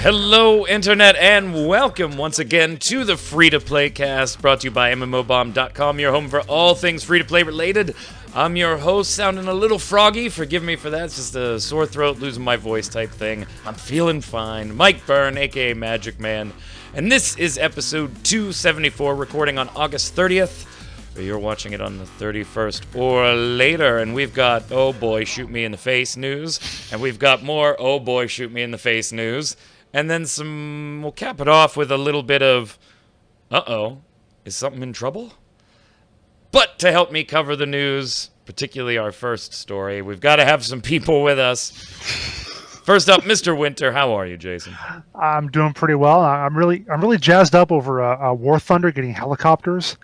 Hello, Internet, and welcome once again to the Free-to-Play Cast, brought to you by MMOBomb.com, your home for all things free-to-play related. I'm your host, sounding a little froggy. Forgive me for that. It's just a sore throat, losing my voice type thing. I'm feeling fine. Mike Byrne, a.k.a. Magicman, and this is episode 274, recording on August 30th. You're watching it on the 31st or later, and we've got, oh boy, shoot me in the face news, and we've got more, oh boy, shoot me in the face news, and then some, we'll cap it off with a little bit of, uh-oh, is something in trouble? But to help me cover the news, particularly our first story, we've got to have some people with us. First up, Mr. Winter, how are you, Jason? I'm doing pretty well. I'm really jazzed up over War Thunder getting helicopters.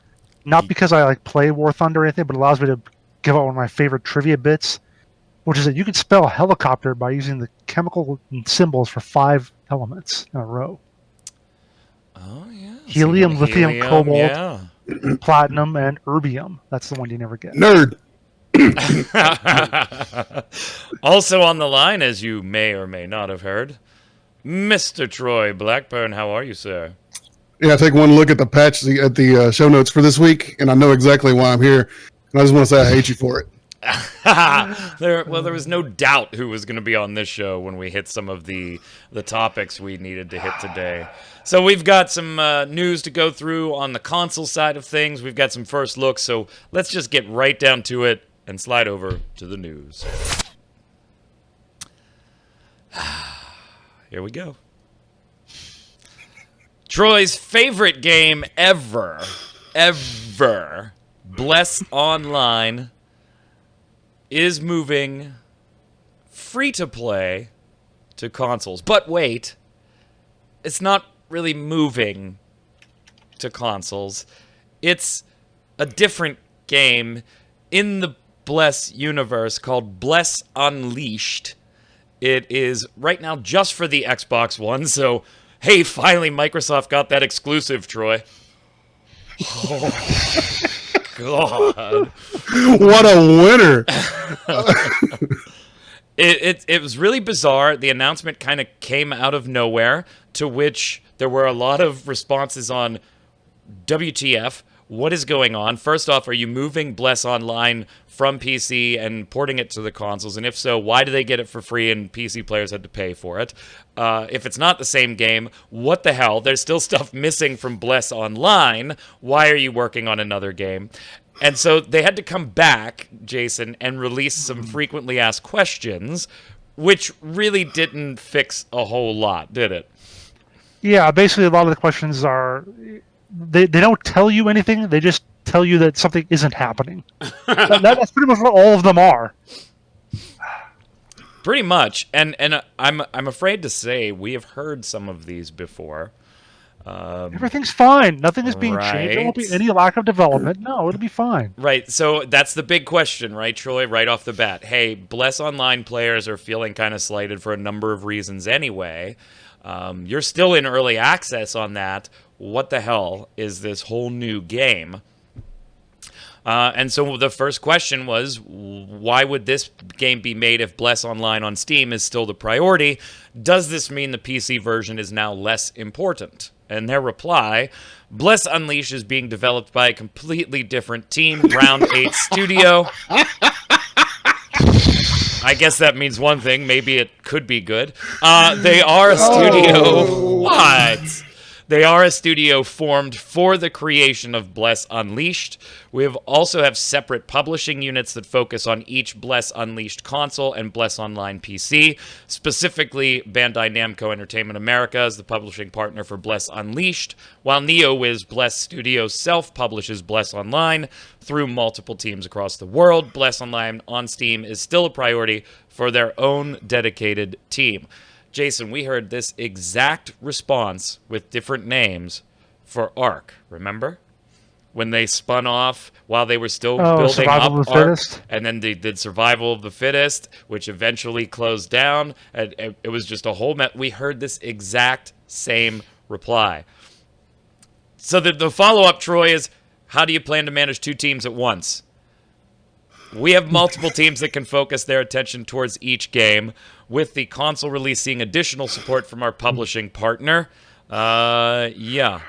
Not because I play War Thunder or anything, but it allows me to give out one of my favorite trivia bits, which is that you can spell helicopter by using the chemical symbols for 5 elements in a row. Oh, yeah. Helium, lithium, cobalt, yeah. platinum, and erbium. That's the one you never get. Nerd. Also on the line, as you may or may not have heard, Mr. Troy Blackburn. How are you, sir? Yeah, take one look at the patch at the show notes for this week, and I know exactly why I'm here. And I just want to say I hate you for it. There was no doubt who was going to be on this show when we hit some of the topics we needed to hit today. So we've got some news to go through on the console side of things. We've got some first looks, so let's just get right down to it and slide over to the news. Here we go. Troy's favorite game ever, Bless Online, is moving free-to-play to consoles. But wait, it's not really moving to consoles. It's a different game in the Bless universe called Bless Unleashed. It is right now just for the Xbox One, so hey, finally Microsoft got that exclusive, Troy. Oh, God. What a winner. It was really bizarre. The announcement kind of came out of nowhere, to which there were a lot of responses on WTF. What is going on? First off, are you moving Bless Online from PC and porting it to the consoles? And if so, why do they get it for free and PC players had to pay for it? If it's not the same game, what the hell? There's still stuff missing from Bless Online. Why are you working on another game? And so they had to come back, Jason, and release some frequently asked questions, which really didn't fix a whole lot, did it? Yeah, basically a lot of the questions are... They don't tell you anything. They just tell you that something isn't happening. That's pretty much what all of them are. Pretty much, and I'm afraid to say we have heard some of these before. Everything's fine. Nothing is being changed. There won't be any lack of development. No, it'll be fine. Right. So that's the big question, right, Troy? Right off the bat. Hey, Bless Online players are feeling kind of slighted for a number of reasons anyway. You're still in early access on that. What the hell is this whole new game? And so the first question was, why would this game be made if Bless Online on Steam is still the priority? Does this mean the PC version is now less important? And their reply, Bless Unleashed is being developed by a completely different team, Round 8 Studio. I guess that means one thing. Maybe it could be good. They are a studio. What? They are a studio formed for the creation of Bless Unleashed. We also have separate publishing units that focus on each Bless Unleashed console and Bless Online PC. Specifically, Bandai Namco Entertainment America is the publishing partner for Bless Unleashed, while NeoWiz Bless Studios self-publishes Bless Online through multiple teams across the world. Bless Online on Steam is still a priority for their own dedicated team. Jason, we heard this exact response with different names for Ark, remember? When they spun off while they were still building up Ark, and then they did Survival of the Fittest, which eventually closed down. And it was just a whole we heard this exact same reply. So the follow-up, Troy, is how do you plan to manage 2 teams at once? We have multiple teams that can focus their attention towards each game. with the console release seeing additional support from our publishing partner. Yeah.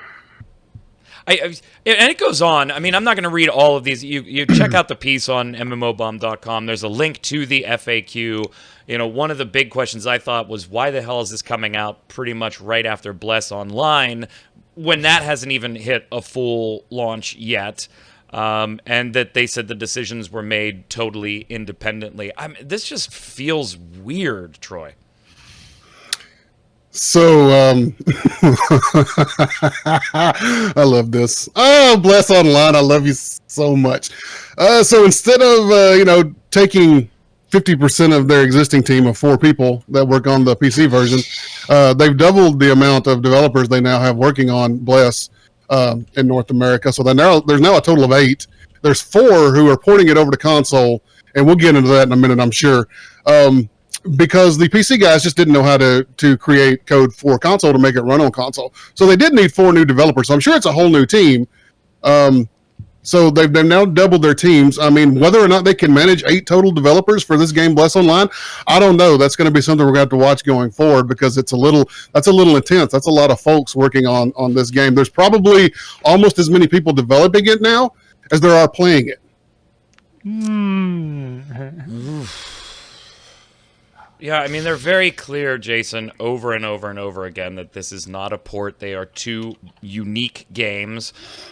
And it goes on. I mean, I'm not going to read all of these. You check out the piece on mmobomb.com. There's a link to the FAQ. You know, one of the big questions I thought was, why the hell is this coming out pretty much right after Bless Online when that hasn't even hit a full launch yet? And that they said the decisions were made totally independently. This just feels weird, Troy. So, I love this. Oh, Bless Online, I love you so much. So instead of, taking 50% of their existing team of 4 people that work on the PC version, they've doubled the amount of developers they now have working on Bless in North America. So there's now a total of 8. There's 4 who are porting it over to console, and we'll get into that in a minute, I'm sure. Because the PC guys just didn't know how to create code for console to make it run on console. So they did need 4 new developers. So I'm sure it's a whole new team. So they've now doubled their teams. I mean, whether or not they can manage 8 total developers for this game, Bless Online, I don't know. That's going to be something we're going to have to watch going forward because that's a little intense. That's a lot of folks working on this game. There's probably almost as many people developing it now as there are playing it. Yeah, I mean, they're very clear, Jason, over and over and over again, that this is not a port. They are 2 unique games,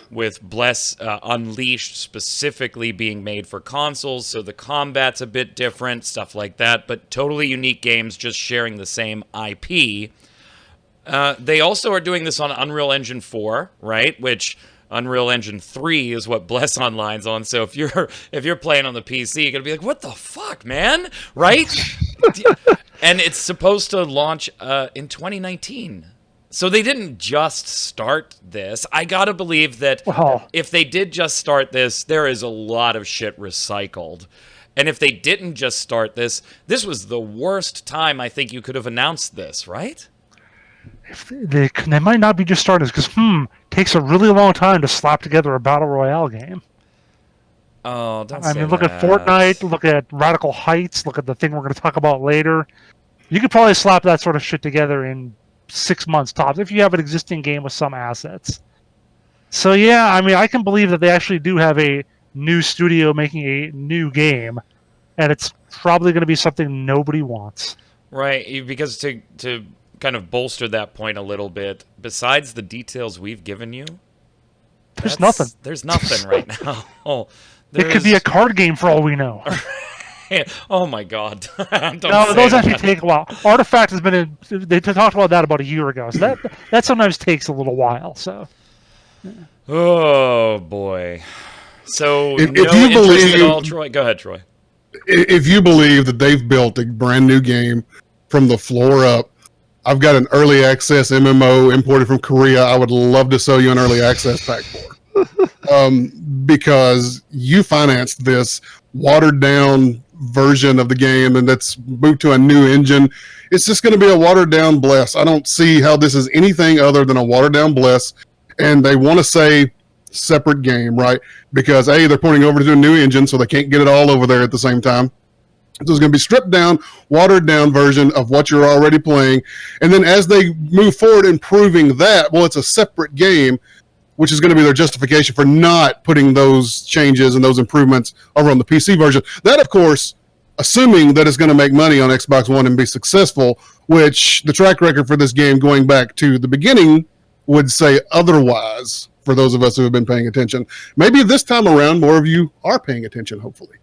with Bless Unleashed specifically being made for consoles, so the combat's a bit different, stuff like that, but totally unique games, just sharing the same IP. They also are doing this on Unreal Engine 4, right, which Unreal Engine 3 is what Bless Online's on, so if you're playing on the PC, you're going to be like, what the fuck, man, right? And it's supposed to launch in 2019. So they didn't just start this. I gotta believe that if they did just start this, there is a lot of shit recycled. And if they didn't just start this was the worst time I think you could have announced this, right? They might not be just starting this because, takes a really long time to slap together a Battle Royale game. Oh, don't say I mean, look at Fortnite, look at Radical Heights, look at the thing we're going to talk about later. You could probably slap that sort of shit together in 6 months tops if you have an existing game with some assets. So yeah, I mean, I can believe that they actually do have a new studio making a new game, and it's probably going to be something nobody wants. Right, because to kind of bolster that point a little bit, besides the details we've given you, there's nothing. There's nothing right now. It could be a card game for all we know. Oh my God! Those actually take a while. Artifact has been they talked about that about a year ago, so that sometimes takes a little while. So, oh boy. So if no you believe at all, Troy. Go ahead, Troy. If you believe that they've built a brand new game from the floor up, I've got an early access MMO imported from Korea. I would love to sell you an early access pack for. Because you financed this watered down version of the game and that's moved to a new engine. It's just going to be a watered down Bless. I don't see how this is anything other than a watered down Bless. And they want to say separate game, right? Because A, they're porting over to a new engine, so they can't get it all over there at the same time. So it's going to be stripped down, watered down version of what you're already playing. And then as they move forward improving that, well, it's a separate game, which is going to be their justification for not putting those changes and those improvements over on the PC version. That, of course, assuming that it's going to make money on Xbox One and be successful, which the track record for this game going back to the beginning would say otherwise for those of us who have been paying attention. Maybe this time around, more of you are paying attention, hopefully.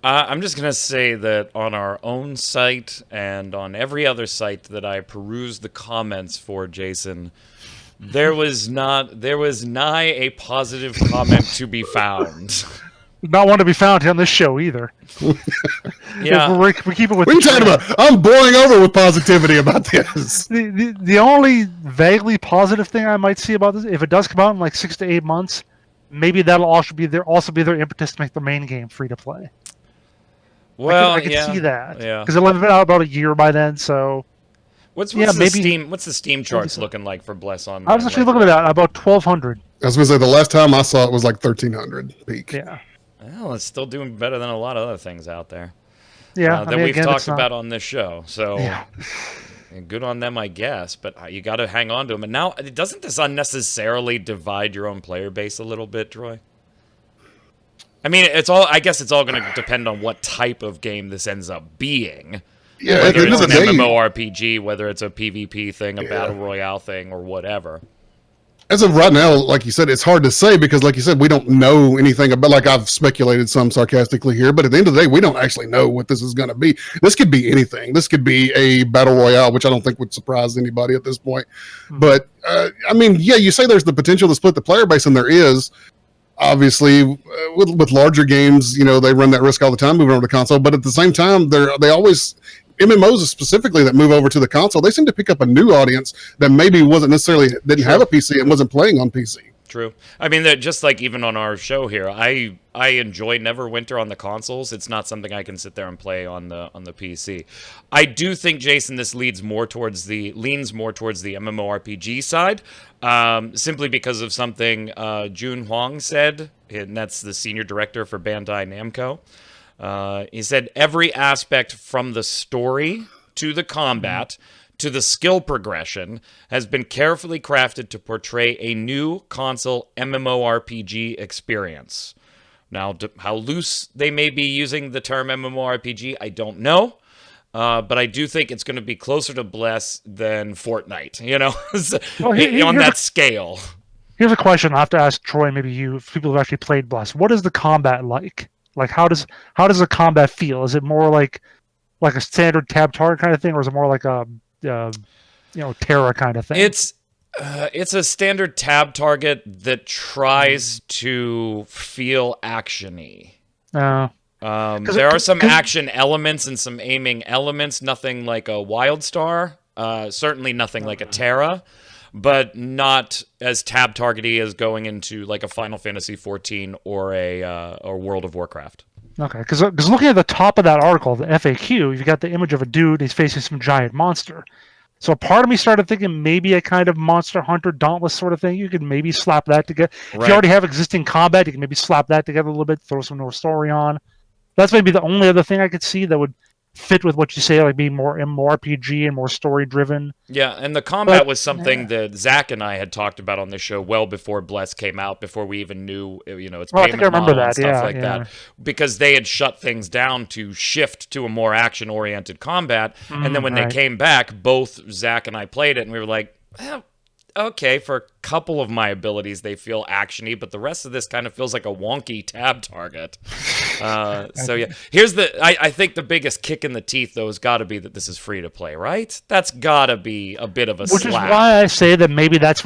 I'm just going to say that on our own site and on every other site that I peruse the comments for, Jason, there was nigh a positive comment to be found. Not one to be found on this show either. Yeah, we keep it with. What are you talking about? I'm boiling over with positivity about this. The only vaguely positive thing I might see about this, if it does come out in like 6 to 8 months, maybe that'll also be their impetus to make the main game free to play. Well, I can see that. Yeah, because it'll have been out about a year by then. So. What's the Steam charts looking like for Bless Online? I was actually looking at that, about 1,200. I was going to say, the last time I saw it was like 1,300 peak. Yeah. Well, it's still doing better than a lot of other things out there. Yeah, that we've again, talked it's not- about on this show. So Yeah. and good on them, I guess. But you got to hang on to them. And now, doesn't this unnecessarily divide your own player base a little bit, Troy? I mean, I guess it's all going to depend on what type of game this ends up being. Yeah, at the Whether end it's of an the day, MMORPG, whether it's a PvP thing, a battle royale thing, or whatever. as of right now, like you said, it's hard to say because, like you said, we don't know anything about. Like I've speculated some sarcastically here, but at the end of the day, we don't actually know what this is going to be. This could be anything. This could be a battle royale, which I don't think would surprise anybody at this point. But I mean, yeah, you say there's the potential to split the player base, and there is. Obviously, with larger games, you know, they run that risk all the time moving over to console. But at the same time, they always MMOs specifically that move over to the console. They seem to pick up a new audience that maybe didn't have a PC and wasn't playing on PC. True. I mean, that just like even on our show here, I enjoy Neverwinter on the consoles. It's not something I can sit there and play on the PC. I do think, Jason, this leans more towards the MMORPG side, simply because of something Jun Huang said, and that's the senior director for Bandai Namco. He said every aspect from the story to the combat to the skill progression has been carefully crafted to portray a new console MMORPG experience. Now, how loose they may be using the term MMORPG, I don't know. But I do think it's going to be closer to Bless than Fortnite, you know, on that scale. Here's a question I have to ask Troy, maybe you, if people have actually played Bless. What is the combat like? Like, how does the combat feel? Is it more like a standard tab target kind of thing, or is it more like a Terra kind of thing? It's a standard tab target that tries to feel action-y. There are some action elements and some aiming elements. Nothing like a WildStar. Certainly nothing like a Terra, but not as tab targety as going into like a Final Fantasy XIV or a World of Warcraft. Okay, because looking at the top of that article, the FAQ, you've got the image of a dude. He's facing some giant monster. So part of me started thinking maybe a kind of Monster Hunter Dauntless sort of thing. You could maybe slap that together. Right. If you already have existing combat, you can maybe slap that together a little bit, throw some more story on. That's maybe the only other thing I could see that would fit with what you say, like being more MMORPG and more story-driven. Yeah, and the combat was something that Zach and I had talked about on this show well before Bless came out, before we even knew, its payment model and stuff like that. Because they had shut things down to shift to a more action-oriented combat, and then when they came back, both Zach and I played it, and we were like, okay, for a couple of my abilities, they feel actiony, but the rest of this kind of feels like a wonky tab target. So yeah, I think the biggest kick in the teeth, though, has got to be that this is free to play, right? That's got to be a bit of a slap. Which is why I say that maybe that's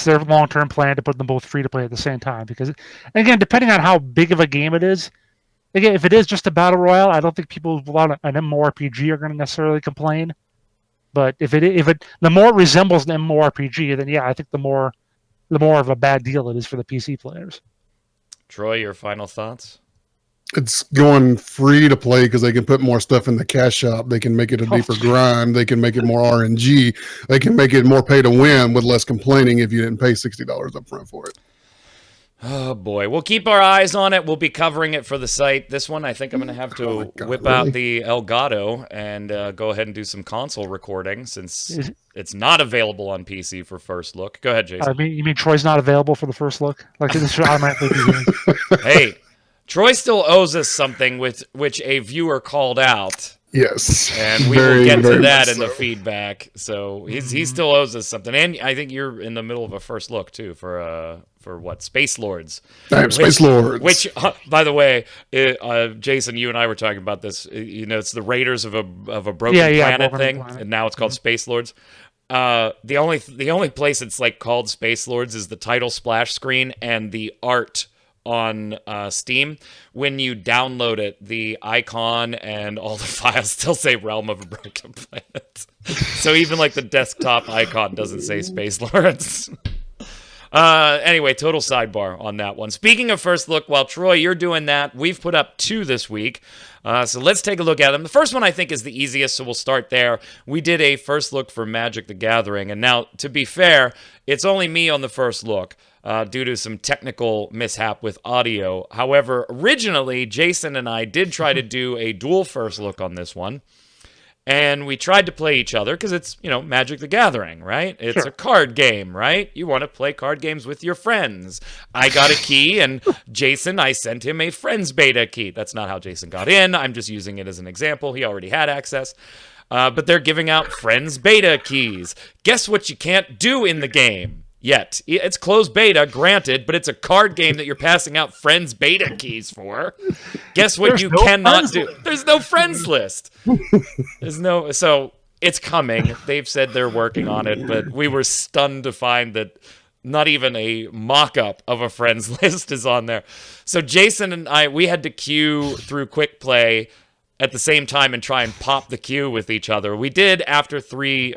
their long-term plan, to put them both free to play at the same time. Because again, depending on how big of a game it is, again, if it is just a battle royale, I don't think people who want an MMORPG are going to necessarily complain. But if the more it resembles an MMORPG, then yeah, I think the more of a bad deal it is for the PC players. Troy, your final thoughts? It's going free to play because they can put more stuff in the cash shop. They can make it a deeper grind. They can make it more RNG. They can make it more pay to win with less complaining if you didn't pay $60 up front for it. Oh, boy. We'll keep our eyes on it. We'll be covering it for the site. This one, I think I'm going to have to whip out the Elgato and go ahead and do some console recording since it's not available on PC for first look. Go ahead, Jason. You mean Troy's not available for the first look? Like, this should automatically be Hey, Troy still owes us something with which a viewer called out. Yes. And we will get to that in the feedback. So he still owes us something. And I think you're in the middle of a first look, too, for what? Space Lords. Space Lords. Which, by the way, Jason, you and I were talking about this. It's the Raiders of a Broken Planet thing, and now it's called Space Lords. The only place it's like called Space Lords is the title splash screen and the art on Steam. When you download it, the icon and all the files still say Realm of a Broken Planet. So even like the desktop icon doesn't say Space Lords. Anyway, total sidebar on that one. Speaking of first look, while Troy, you're doing that, we've put up 2 this week. So let's take a look at them. The first one I think is the easiest, so we'll start there. We did a first look for Magic the Gathering, and now, to be fair, it's only me on the first look. due to some technical mishap with audio. However, originally, Jason and I did try to do a dual first look on this one. And we tried to play each other because it's, Magic the Gathering, right? It's a card game, right? You want to play card games with your friends. I got a key, and Jason, I sent him a friend's beta key. That's not how Jason got in. I'm just using it as an example. He already had access. But they're giving out friends beta keys. Guess what you can't do in the game yet? It's closed beta, granted, but it's a card game that you're passing out friends beta keys for. Guess what you cannot do? There's no friends list. So it's coming. They've said they're working on it, but we were stunned to find that not even a mock-up of a friends list is on there. So Jason and I, we had to queue through quick play at the same time and try and pop the queue with each other. We did after three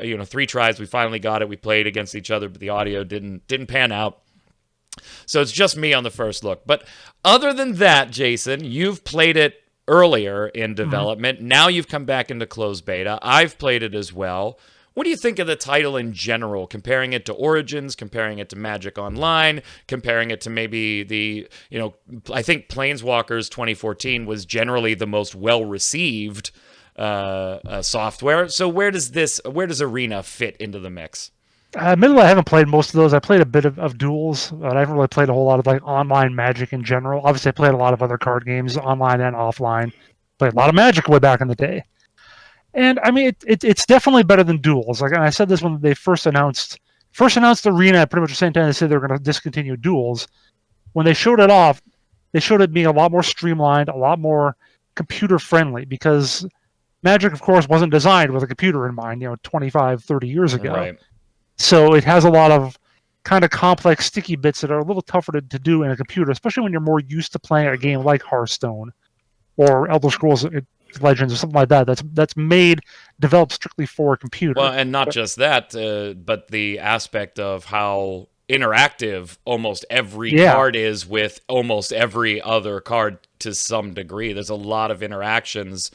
tries. We finally got it. We played against each other, but the audio didn't pan out. So it's just me on the first look. But other than that, Jason, you've played it earlier in development. Now you've come back into closed beta. I've played it as well. What do you think of the title in general, comparing it to Origins, comparing it to Magic Online, comparing it to maybe I think Planeswalkers 2014 was generally the most well-received software. So where does Arena fit into the mix? Admittedly, I haven't played most of those. I played a bit of duels, but I haven't really played a whole lot of online Magic in general. Obviously, I played a lot of other card games, online and offline. Played a lot of Magic way back in the day. And I mean, it's definitely better than duels. Like I said this when they first announced Arena at pretty much the same time they said they were going to discontinue duels. When they showed it off, they showed it being a lot more streamlined, a lot more computer friendly, because Magic, of course, wasn't designed with a computer in mind, 25, 30 years ago. Right. So it has a lot of kind of complex, sticky bits that are a little tougher to do in a computer, especially when you're more used to playing a game like Hearthstone or Elder Scrolls Legends or something like that. That's developed strictly for a computer. Well, and not just that, but the aspect of how interactive almost every card is with almost every other card to some degree. There's a lot of interactions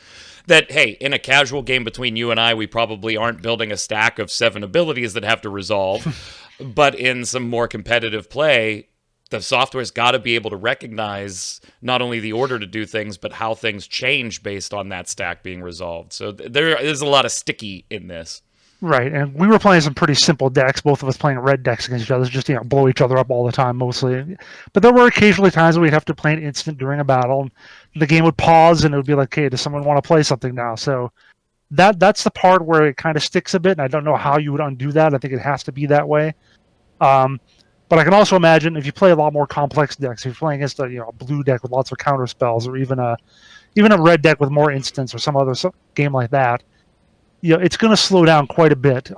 that, hey, in a casual game between you and I, we probably aren't building a stack of 7 abilities that have to resolve. But in some more competitive play, the software's got to be able to recognize not only the order to do things, but how things change based on that stack being resolved. So there is a lot of sticky in this. Right, and we were playing some pretty simple decks, both of us playing red decks against each other, just blow each other up all the time mostly. But there were occasionally times when we'd have to play an instant during a battle, and the game would pause, and it would be like, hey, does someone want to play something now? So that's the part where it kind of sticks a bit, and I don't know how you would undo that. I think it has to be that way. But I can also imagine if you play a lot more complex decks, if you're playing against a blue deck with lots of counter spells, or even a red deck with more instants or some other game like that, it's going to slow down quite a bit.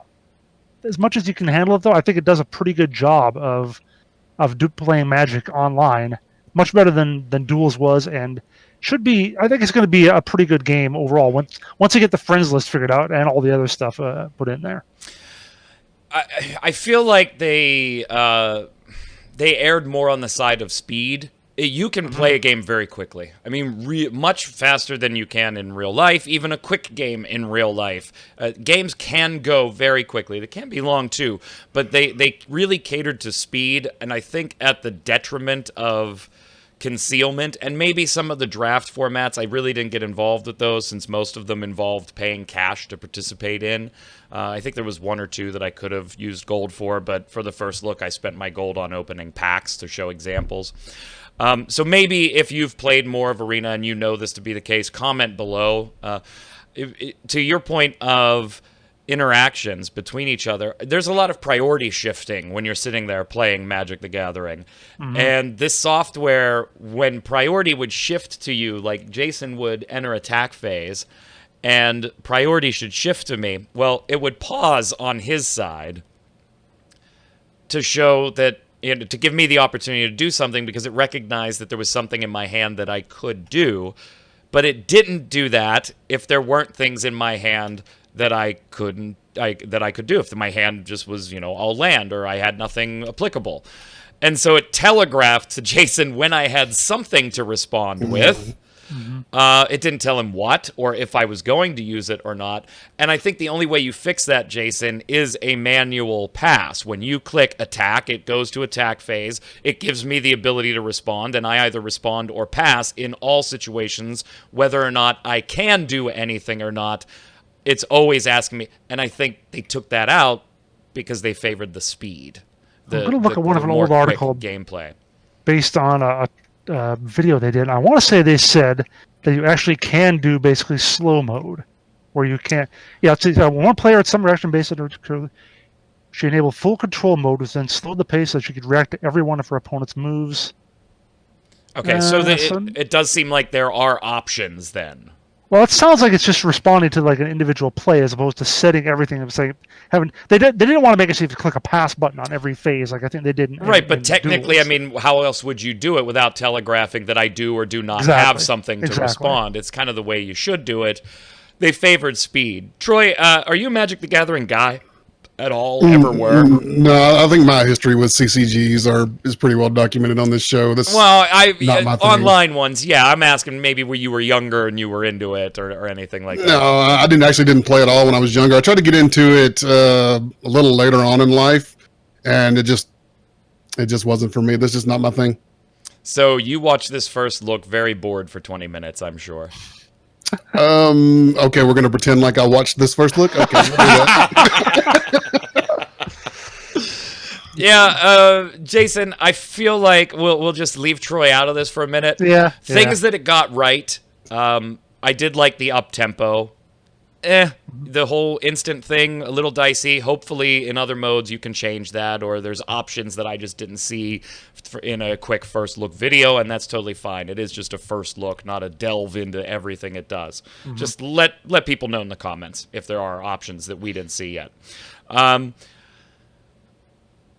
As much as you can handle it, though, I think it does a pretty good job of playing Magic online, much better than Duels was, and should be. I think it's going to be a pretty good game overall once you get the friends list figured out and all the other stuff put in there. I feel like they erred more on the side of speed. You can play a game very quickly. I mean, much faster than you can in real life, even a quick game in real life. Games can go very quickly. They can be long, too, but they really catered to speed, and I think at the detriment of concealment, and maybe some of the draft formats. I really didn't get involved with those since most of them involved paying cash to participate in. I think there was 1 or 2 that I could have used gold for, but for the first look, I spent my gold on opening packs to show examples. So maybe if you've played more of Arena and you know this to be the case, comment below. To your point of interactions between each other, there's a lot of priority shifting when you're sitting there playing Magic the Gathering. And this software, when priority would shift to you, like Jason would enter attack phase, and priority should shift to me, well, it would pause on his side to show that, to give me the opportunity to do something because it recognized that there was something in my hand that I could do, but it didn't do that if there weren't things in my hand that I could do, if my hand just was, all land, or I had nothing applicable. And so it telegraphed to Jason when I had something to respond with, It didn't tell him what or if I was going to use it or not. And I think the only way you fix that, Jason, is a manual pass. When you click attack, it goes to attack phase. It gives me the ability to respond, and I either respond or pass in all situations, whether or not I can do anything or not. It's always asking me, and I think they took that out because they favored the speed. I'm going to look at one of an old article gameplay based on a video they did. I want to say they said that you actually can do basically slow mode, where you can't. Yeah, it's one player at some reaction based on. She enabled full control mode, which then slowed the pace so she could react to every one of her opponent's moves. Okay, so it does seem like there are options then. Well, it sounds like it's just responding to like an individual play as opposed to setting everything and saying they didn't want to make it so you have to click a pass button on every phase like I think they did. Right, but technically, I mean, how else would you do it without telegraphing that I do or do not have something to respond? It's kind of the way you should do it. They favored speed. Troy, are you a Magic the Gathering guy at all? Ever were? No, I think my history with CCGs is pretty well documented on this show. Online ones, yeah. I'm asking maybe when you were younger and you were into it or anything like that. No, I didn't play at all when I was younger. I tried to get into it a little later on in life, and it just wasn't for me. That's just not my thing. So you watched this first look very bored for 20 minutes, I'm sure. Okay, we're gonna pretend like I watched this first look. Okay, we'll do that. Yeah, Jason, I feel like we'll just leave Troy out of this for a minute. Yeah. Things that it got right. I did like the up tempo. The whole instant thing, a little dicey. Hopefully in other modes you can change that, or there's options that I just didn't see in a quick first look video, and that's totally fine. It is just a first look, not a delve into everything it does. Just let people know in the comments if there are options that we didn't see yet.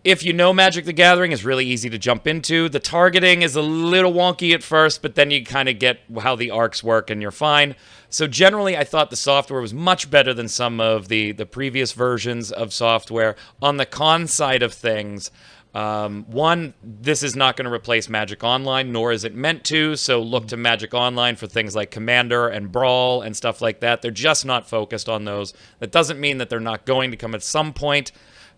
If you know Magic the Gathering, it's really easy to jump into. The targeting is a little wonky at first, but then you kind of get how the arcs work and you're fine. So generally, I thought the software was much better than some of the previous versions of software. On the con side of things, one, this is not going to replace Magic Online, nor is it meant to, so look to Magic Online for things like Commander and Brawl and stuff like that. They're just not focused on those. That doesn't mean that they're not going to come at some point.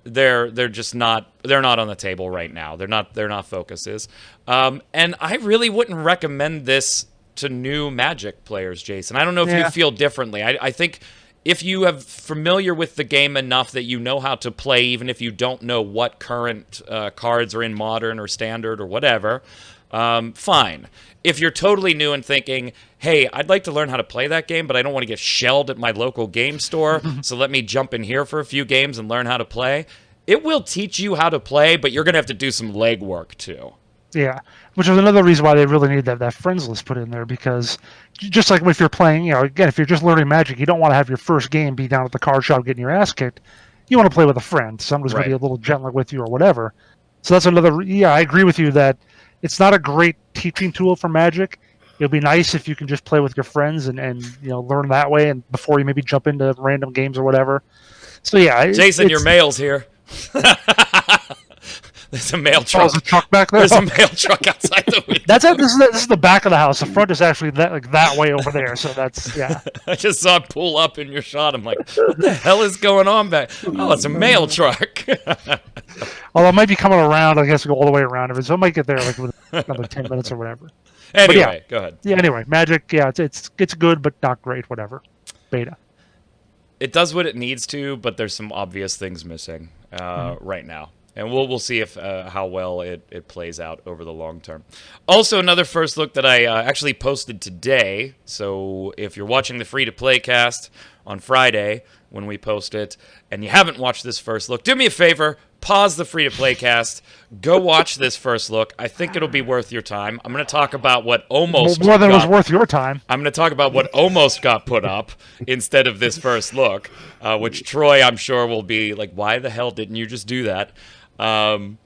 They're just not on the table right now. They're not focuses. And I really wouldn't recommend this to new Magic players, Jason. I don't know if you feel differently. I think if you have familiar with the game enough that you know how to play, even if you don't know what current cards are in Modern or Standard or whatever, fine. If you're totally new and thinking, hey, I'd like to learn how to play that game, but I don't want to get shelled at my local game store, so let me jump in here for a few games and learn how to play, it will teach you how to play, but you're going to have to do some legwork too. Yeah, which is another reason why they really need that friends list put in there, because just like if you're playing, again, if you're just learning Magic, you don't want to have your first game be down at the card shop getting your ass kicked. You want to play with a friend, someone who's going to be a little gentler with you or whatever. So that's another, I agree with you that it's not a great teaching tool for Magic. It'll be nice if you can just play with your friends and learn that way, and before you maybe jump into random games or whatever. So yeah, Jason, your mail's here. There's a mail truck. There's a truck back there. There's a mail truck outside the window. That's it. This is the back of the house. The front is actually that way over there. So that's I just saw it pull up in your shot. I'm like, what the hell is going on back? Oh, it's a mail truck. Although it might be coming around. I guess go all the way around. So it might get there like within another 10 minutes or whatever. Anyway, go ahead. Yeah. Anyway, Magic. Yeah, it's good, but not great. Whatever. Beta. It does what it needs to, but there's some obvious things missing right now. And we'll see if how well it plays out over the long term. Also, another first look that I actually posted today. So if you're watching the free-to-play cast on Friday when we post it, and you haven't watched this first look, do me a favor, pause the free-to-play cast, go watch this first look. I think it'll be worth your time. I'm going to talk about what almost more than was worth your time. I'm going to talk about what almost got put up instead of this first look, which Troy, I'm sure, will be like, why the hell didn't you just do that? And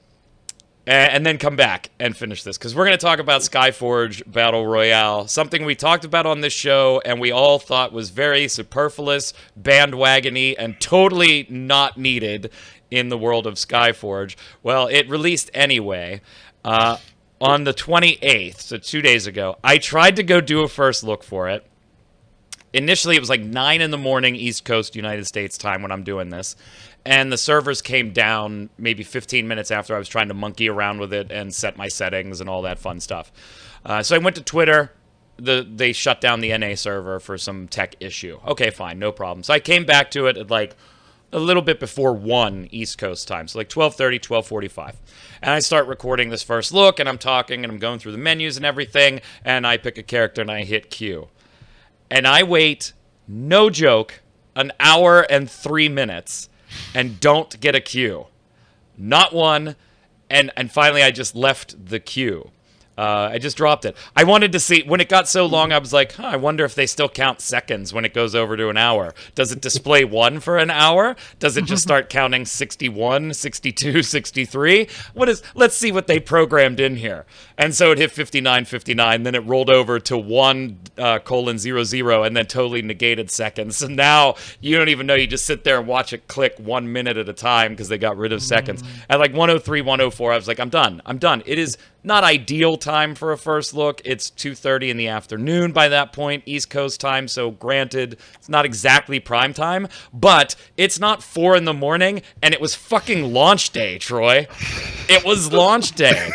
then come back and finish this, because we're going to talk about Skyforge Battle Royale, something we talked about on this show and we all thought was very superfluous, bandwagony, and totally not needed in the world of Skyforge. Well, it released anyway. on the 28th, so 2 days ago, I tried to go do a first look for it. Initially, it was like 9 in the morning East Coast United States time when I'm doing this. And the servers came down maybe 15 minutes after I was trying to monkey around with it and set my settings and all that fun stuff. So I went to Twitter. They shut down the NA server for some tech issue. Okay, fine, no problem. So I came back to it at like a little bit before 1 East Coast time. So like 12:30, 12:45. And I start recording this first look, and I'm talking, and I'm going through the menus and everything, and I pick a character, and I hit Q. And I wait, no joke, an hour and 3 minutes and don't get a queue. Not one. And finally, I just left the queue. I just dropped it. I wanted to see, when it got so long, I was like, I wonder if they still count seconds when it goes over to an hour. Does it display 1 for an hour? Does it just start counting 61, 62, 63? Let's see what they programmed in here. And so it hit 59, 59, then it rolled over to 1:00, and then totally negated seconds. So now you don't even know, you just sit there and watch it click 1 minute at a time because they got rid of seconds. At like 1:03, 1:04, I was like, I'm done. It is not ideal time for a first look. It's 2:30 in the afternoon by that point, East Coast time, so granted, it's not exactly prime time, but it's not 4 in the morning, and it was fucking launch day, Troy. It was launch day.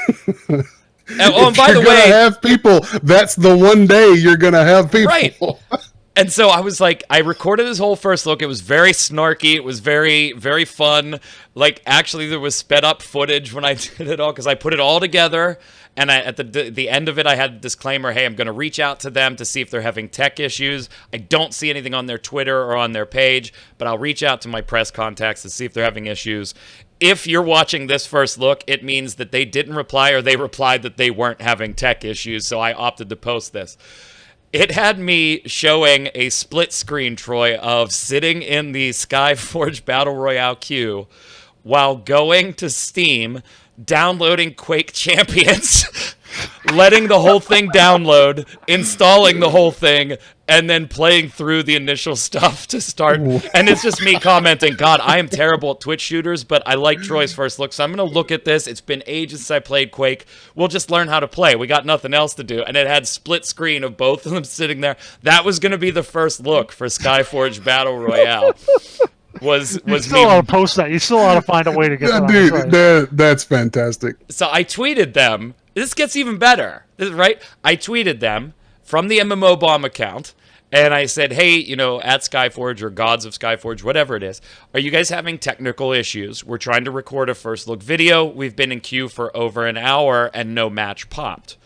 And by the way, you're gonna have people. That's the one day you're gonna have people. Right. And so I was like, I recorded this whole first look. It was very snarky. It was very, very fun. Like, actually, there was sped up footage when I did it all because I put it all together. And at the end of it, I had a disclaimer, hey, I'm going to reach out to them to see if they're having tech issues. I don't see anything on their Twitter or on their page, but I'll reach out to my press contacts to see if they're having issues. If you're watching this first look, it means that they didn't reply or they replied that they weren't having tech issues, so I opted to post this. It had me showing a split screen, Troy, of sitting in the Skyforge Battle Royale queue while going to Steam, downloading Quake Champions, letting the whole thing download, installing the whole thing, and then playing through the initial stuff to start. And it's just me commenting, God, I am terrible at Twitch shooters, but I like Troy's first look, so I'm going to look at this. It's been ages since I played Quake. We'll just learn how to play. We got nothing else to do. And it had split screen of both of them sitting there. That was going to be the first look for Skyforge Battle Royale. Was you still ought to post that. You still ought to find a way to get that. Dude, that's fantastic. So I tweeted them. This gets even better, right? I tweeted them from the MMO Bomb account, and I said, hey, at Skyforge or Gods of Skyforge, whatever it is, are you guys having technical issues? We're trying to record a first look video. We've been in queue for over an hour, and no match popped.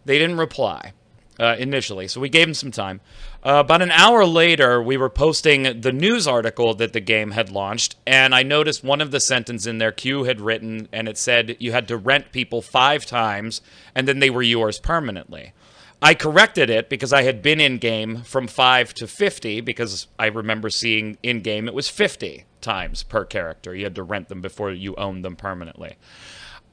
They didn't reply initially, so we gave them some time. About an hour later, we were posting the news article that the game had launched, and I noticed one of the sentences in their queue had written, and it said you had to rent people 5 times, and then they were yours permanently. I corrected it because I had been in-game from 5 to 50, because I remember seeing in-game it was 50 times per character. You had to rent them before you owned them permanently.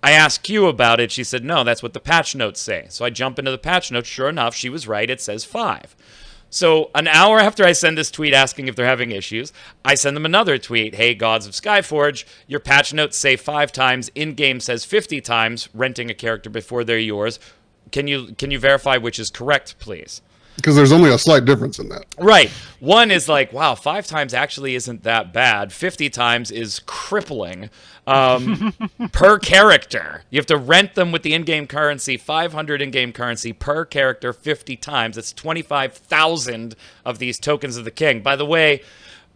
I asked Q about it. She said, no, that's what the patch notes say. So I jump into the patch notes. Sure enough, she was right. It says 5. So an hour after I send this tweet asking if they're having issues, I send them another tweet. Hey, Gods of Skyforge, your patch notes say 5 times. In-game says 50 times, renting a character before they're yours. Can you verify which is correct, please? Because there's only a slight difference in that. Right. One is like, wow, 5 times actually isn't that bad. 50 times is crippling per character. You have to rent them with the in-game currency, 500 in-game currency per character 50 times. That's 25,000 of these tokens of the king. By the way,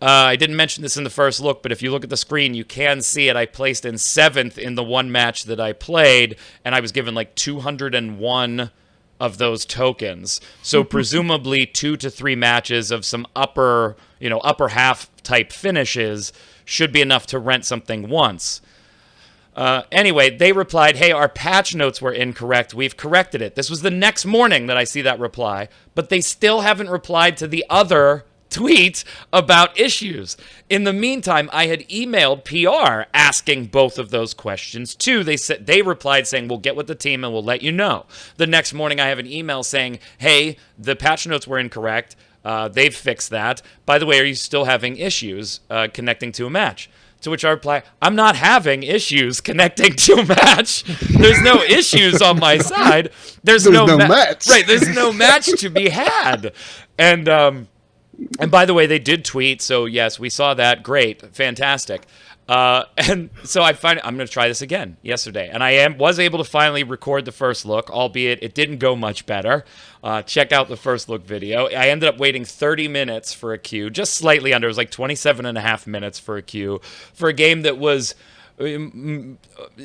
I didn't mention this in the first look, but if you look at the screen, you can see it. I placed in 7th in the one match that I played, and I was given like 201 of those tokens. So presumably 2 to 3 matches of some upper half type finishes should be enough to rent something once. Anyway, they replied, hey, our patch notes were incorrect. We've corrected it. This was the next morning that I see that reply, but they still haven't replied to the other tweet about issues. In the meantime, I had emailed PR asking both of those questions too. They replied saying, we'll get with the team and we'll let you know. The next morning, I have an email saying, hey, the patch notes were incorrect. They've fixed that. By the way, are you still having issues connecting to a match? To which I reply, I'm not having issues connecting to a match. There's no issues on my side. There's no match. Right, there's no match to be had. And by the way, they did tweet, so yes, we saw that. Great, fantastic. And so I'm going to try this again yesterday. And I was able to finally record the first look, albeit it didn't go much better. Check out the first look video. I ended up waiting 30 minutes for a queue, just slightly under. It was like 27 and a half minutes for a queue for a game that was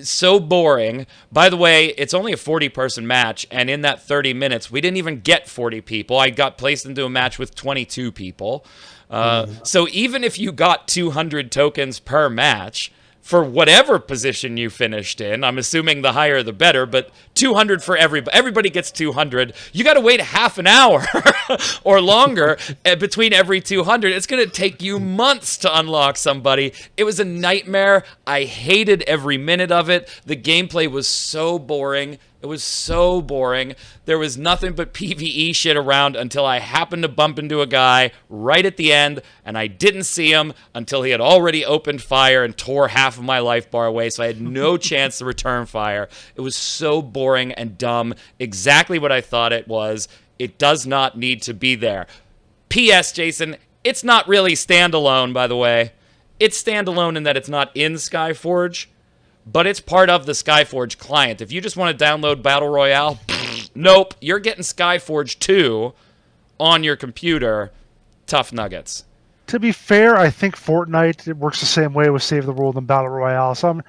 so boring. By the way, it's only a 40-person match, and in that 30 minutes, we didn't even get 40 people. I got placed into a match with 22 people. So even if you got 200 tokens per match, for whatever position you finished in, I'm assuming the higher the better, but 200 for everybody gets 200. You got to wait half an hour or longer between every 200. It's going to take you months to unlock somebody. It was a nightmare. I hated every minute of it. The gameplay was so boring. It was so boring. There was nothing but PvE shit around until I happened to bump into a guy right at the end, and I didn't see him until he had already opened fire and tore half of my life bar away, so I had no chance to return fire. It was so boring and dumb. Exactly what I thought it was. It does not need to be there. P.S., Jason, it's not really standalone, by the way. It's standalone in that it's not in Skyforge, but it's part of the Skyforge client. If you just want to download Battle Royale, nope, you're getting Skyforge 2 on your computer. Tough nuggets. To be fair, I think Fortnite, it works the same way with Save the World and Battle Royale, so I'm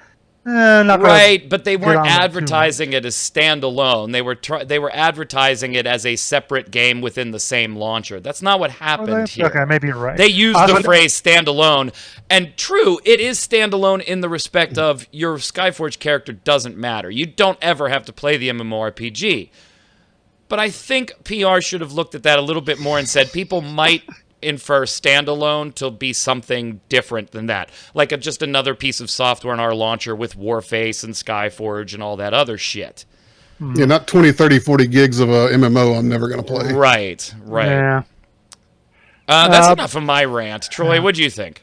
not right, but they weren't advertising it as standalone. They were advertising it as a separate game within the same launcher. That's not what happened here. Okay, maybe you're right. They used the phrase standalone, and true, it is standalone in the respect of your Skyforge character doesn't matter. You don't ever have to play the MMORPG. But I think PR should have looked at that a little bit more and said people might infer standalone to be something different than that. Like just another piece of software in our launcher with Warface and Skyforge and all that other shit. Yeah, not 20, 30, 40 gigs of a MMO I'm never going to play. Right. Yeah. That's enough of my rant. Troy, what'd you think?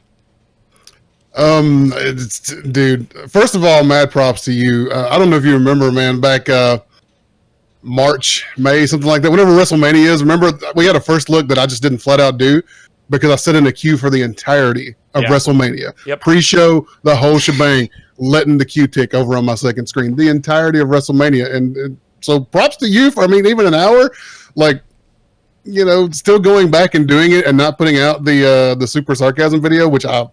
Dude, first of all, mad props to you. I don't know if you remember, man, back March, May, something like that. Whenever WrestleMania is, remember we had a first look that I just didn't flat out do because I sat in a queue for the entirety of WrestleMania. Yep. Pre-show, the whole shebang, letting the queue tick over on my second screen. The entirety of WrestleMania. And so props to you for, even an hour, like, still going back and doing it and not putting out the super sarcasm video, which I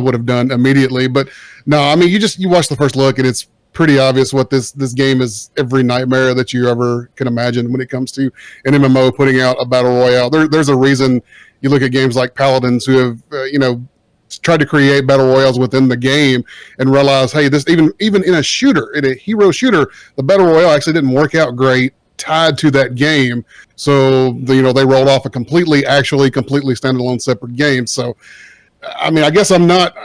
would have done immediately. But no, you watch the first look and it's pretty obvious what this game is. Every nightmare that you ever can imagine when it comes to an MMO putting out a battle royale. There's a reason you look at games like Paladins who have tried to create battle royales within the game and realize, hey, this even in a shooter, in a hero shooter, the battle royale actually didn't work out great tied to that game. So they rolled off a completely standalone separate game. So I guess I'm not.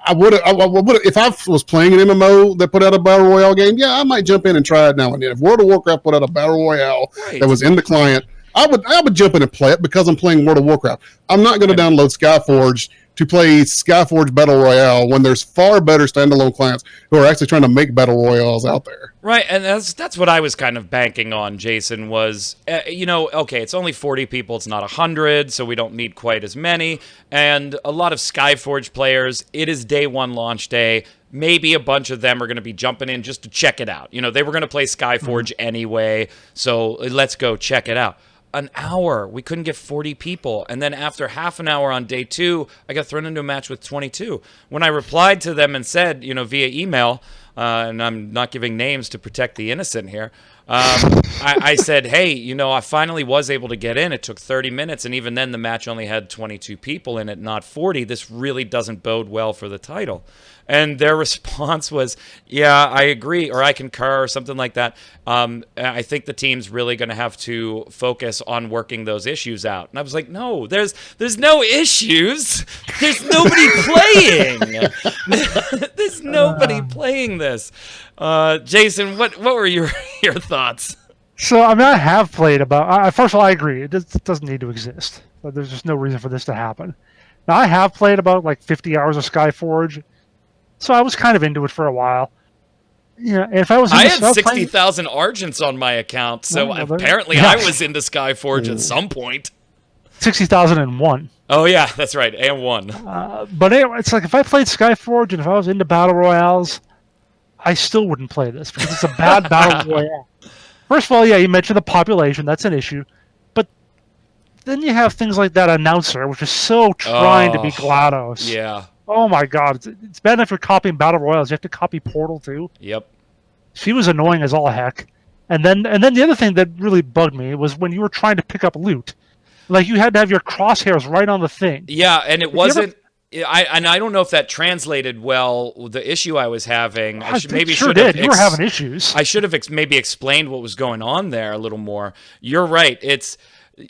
I would if I was playing an MMO that put out a battle royale game. Yeah, I might jump in and try it now and then. If World of Warcraft put out a battle royale that was in the client, I would jump in and play it because I'm playing World of Warcraft. I'm not going to download Skyforge to play Skyforge Battle Royale when there's far better standalone clients who are actually trying to make battle royales out there. Right, and that's what I was kind of banking on, Jason, was, okay, it's only 40 people, it's not 100, so we don't need quite as many, and a lot of Skyforge players, it is day one launch day, maybe a bunch of them are going to be jumping in just to check it out. They were going to play Skyforge anyway, so let's go check it out. An hour, we couldn't get 40 people, and then after half an hour on day 2, I got thrown into a match with 22. When I replied to them and said, via email, and I'm not giving names to protect the innocent here, I said, hey, I finally was able to get in. It took 30 minutes, and even then the match only had 22 people in it, not 40. This really doesn't bode well for the title. And their response was, yeah, I agree, or I concur, or something like that. I think the team's really going to have to focus on working those issues out. And I was like, no, there's no issues. There's nobody playing. There's nobody playing this. Jason, what were your thoughts? So, I have played first of all, I agree. It doesn't need to exist. There's just no reason for this to happen. Now, I have played about like 50 hours of Skyforge, so I was kind of into it for a while. Yeah, if I was, I had 60,000 Argents on my account, so apparently I was into Skyforge at some point. 60,001. Oh yeah, that's right, and one. But anyway, it's like if I played Skyforge and if I was into battle royales, I still wouldn't play this because it's a bad battle royale. First of all, yeah, you mentioned the population. That's an issue. But then you have things like that announcer, which is so trying to be GLaDOS. Yeah. Oh my god. It's bad enough for copying battle royales. You have to copy Portal too. Yep. She was annoying as all heck. And then the other thing that really bugged me was when you were trying to pick up loot. Like, you had to have your crosshairs right on the thing. Yeah, and it wasn't... I don't know if that translated well. The issue I was having, You were having issues. I should have maybe explained what was going on there a little more. You're right. It's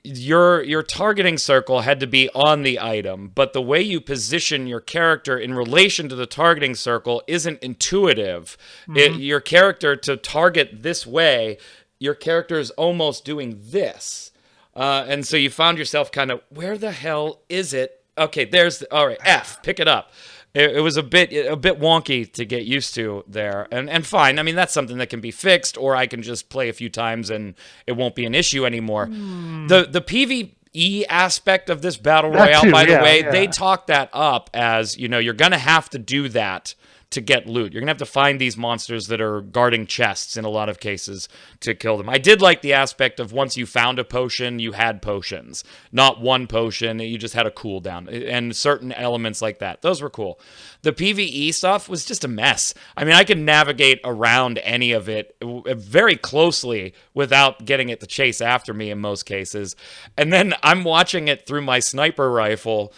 your targeting circle had to be on the item, but the way you position your character in relation to the targeting circle isn't intuitive. Your character to target this way, your character is almost doing this, and so you found yourself kind of, where the hell is it? Okay, all right, F, pick it up. It was a bit wonky to get used to there, and fine. I mean, that's something that can be fixed, or I can just play a few times and it won't be an issue anymore. The PvE aspect of this battle royale, by the way, they talk that up as, you're gonna have to do that to get loot. You're gonna have to find these monsters that are guarding chests in a lot of cases to kill them. I did like the aspect of once you found a potion, you had potions. Not one potion, you just had a cooldown. And certain elements like that. Those were cool. The PvE stuff was just a mess. I mean, I could navigate around any of it very closely without getting it to chase after me in most cases. And then I'm watching it through my sniper rifle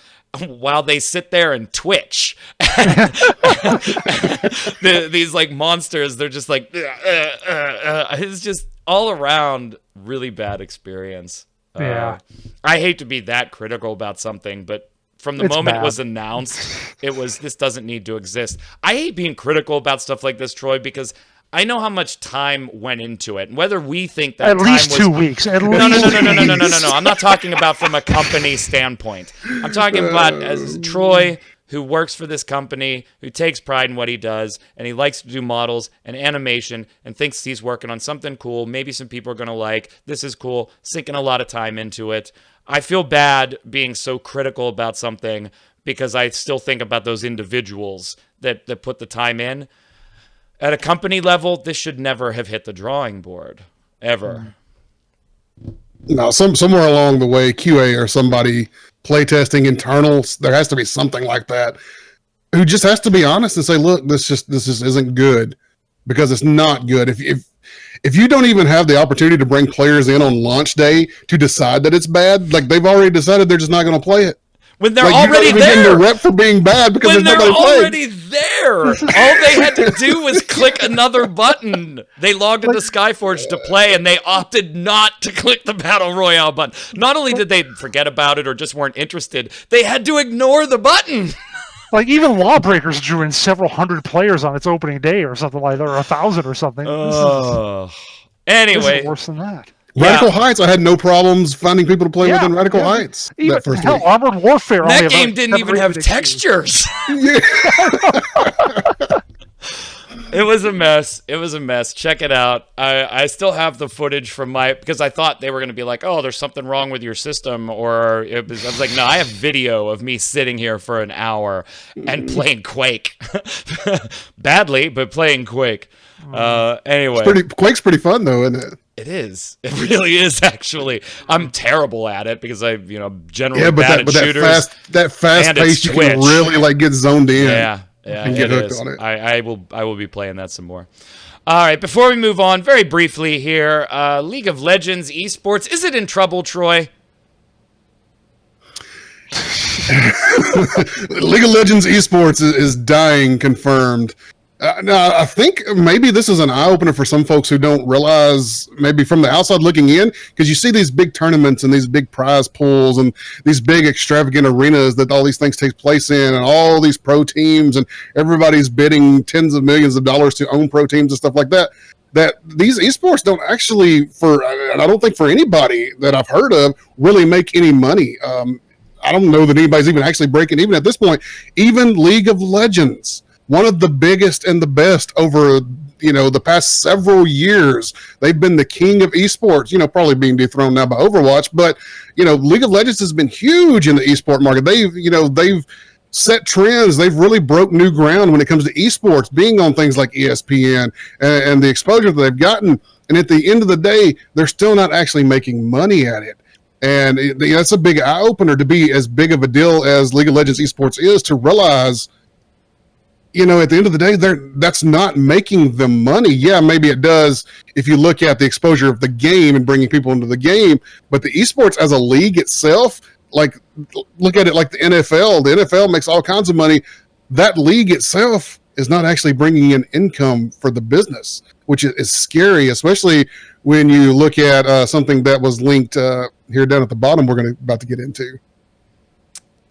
while they sit there and twitch. These like monsters, they're just like, it's just all around really bad experience. I hate to be that critical about something, but from the moment it was announced, this doesn't need to exist. I hate being critical about stuff like this, Troy, because I know how much time went into it, and whether we think that at least 2 weeks. No. I'm not talking about from a company standpoint. I'm talking about as Troy, who works for this company, who takes pride in what he does, and he likes to do models and animation, and thinks he's working on something cool. Maybe some people are gonna like. This is cool. Sinking a lot of time into it. I feel bad being so critical about something because I still think about those individuals that put the time in. At a company level, this should never have hit the drawing board, ever. No, somewhere along the way, QA or somebody playtesting internals, there has to be something like that, who just has to be honest and say, look, this just isn't good, because it's not good. If you don't even have the opportunity to bring players in on launch day to decide that it's bad, like they've already decided they're just not going to play it. When they're already there. You're rep for being bad because when there's they're nobody already there. All they had to do was click another button. They logged into Skyforge to play, and they opted not to click the Battle Royale button. Not only did they forget about it or just weren't interested, they had to ignore the button. Like, even Lawbreakers drew in several hundred players on its opening day or something like that, or 1,000 or something. Anyway. This is worse than that. Radical Heights, I had no problems finding people to play with in Radical Heights. Even that first week. Armored Warfare. That game didn't even have textures. It was a mess. Check it out. I still have the footage from because I thought they were going to be like, oh, there's something wrong with your system. Or I was like, no, I have video of me sitting here for an hour and playing Quake. Badly, but playing Quake. Anyway. Quake's pretty fun, though, isn't it? It is. It really is, actually. I'm terrible at it because I, generally bad at shooters. That fast pace, you can really get zoned in. Yeah, and get hooked on it. I will be playing that some more. All right, before we move on, very briefly here, League of Legends Esports, is it in trouble, Troy? League of Legends Esports is dying, confirmed. Now, I think maybe this is an eye-opener for some folks who don't realize, maybe from the outside looking in, because you see these big tournaments and these big prize pools and these big extravagant arenas that all these things take place in, and all these pro teams, and everybody's bidding tens of millions of dollars to own pro teams and stuff like that. That these esports don't actually, and I don't think for anybody that I've heard of, really make any money. I don't know that anybody's even actually breaking even at this point. Even League of Legends, one of the biggest and the best over the past several years. They've been the king of esports, probably being dethroned now by Overwatch, but League of Legends has been huge in the esport market. They've set trends. They've really broke new ground when it comes to esports, being on things like ESPN and the exposure that they've gotten. And at the end of the day, they're still not actually making money at it. And that's a big eye opener to be as big of a deal as League of Legends esports is, to realize, at the end of the day, that's not making them money. Yeah, maybe it does if you look at the exposure of the game and bringing people into the game. But the esports as a league itself, like, look at it like the NFL. The NFL makes all kinds of money. That league itself is not actually bringing in income for the business, which is scary, especially when you look at something that was linked here down at the bottom we're about to get into.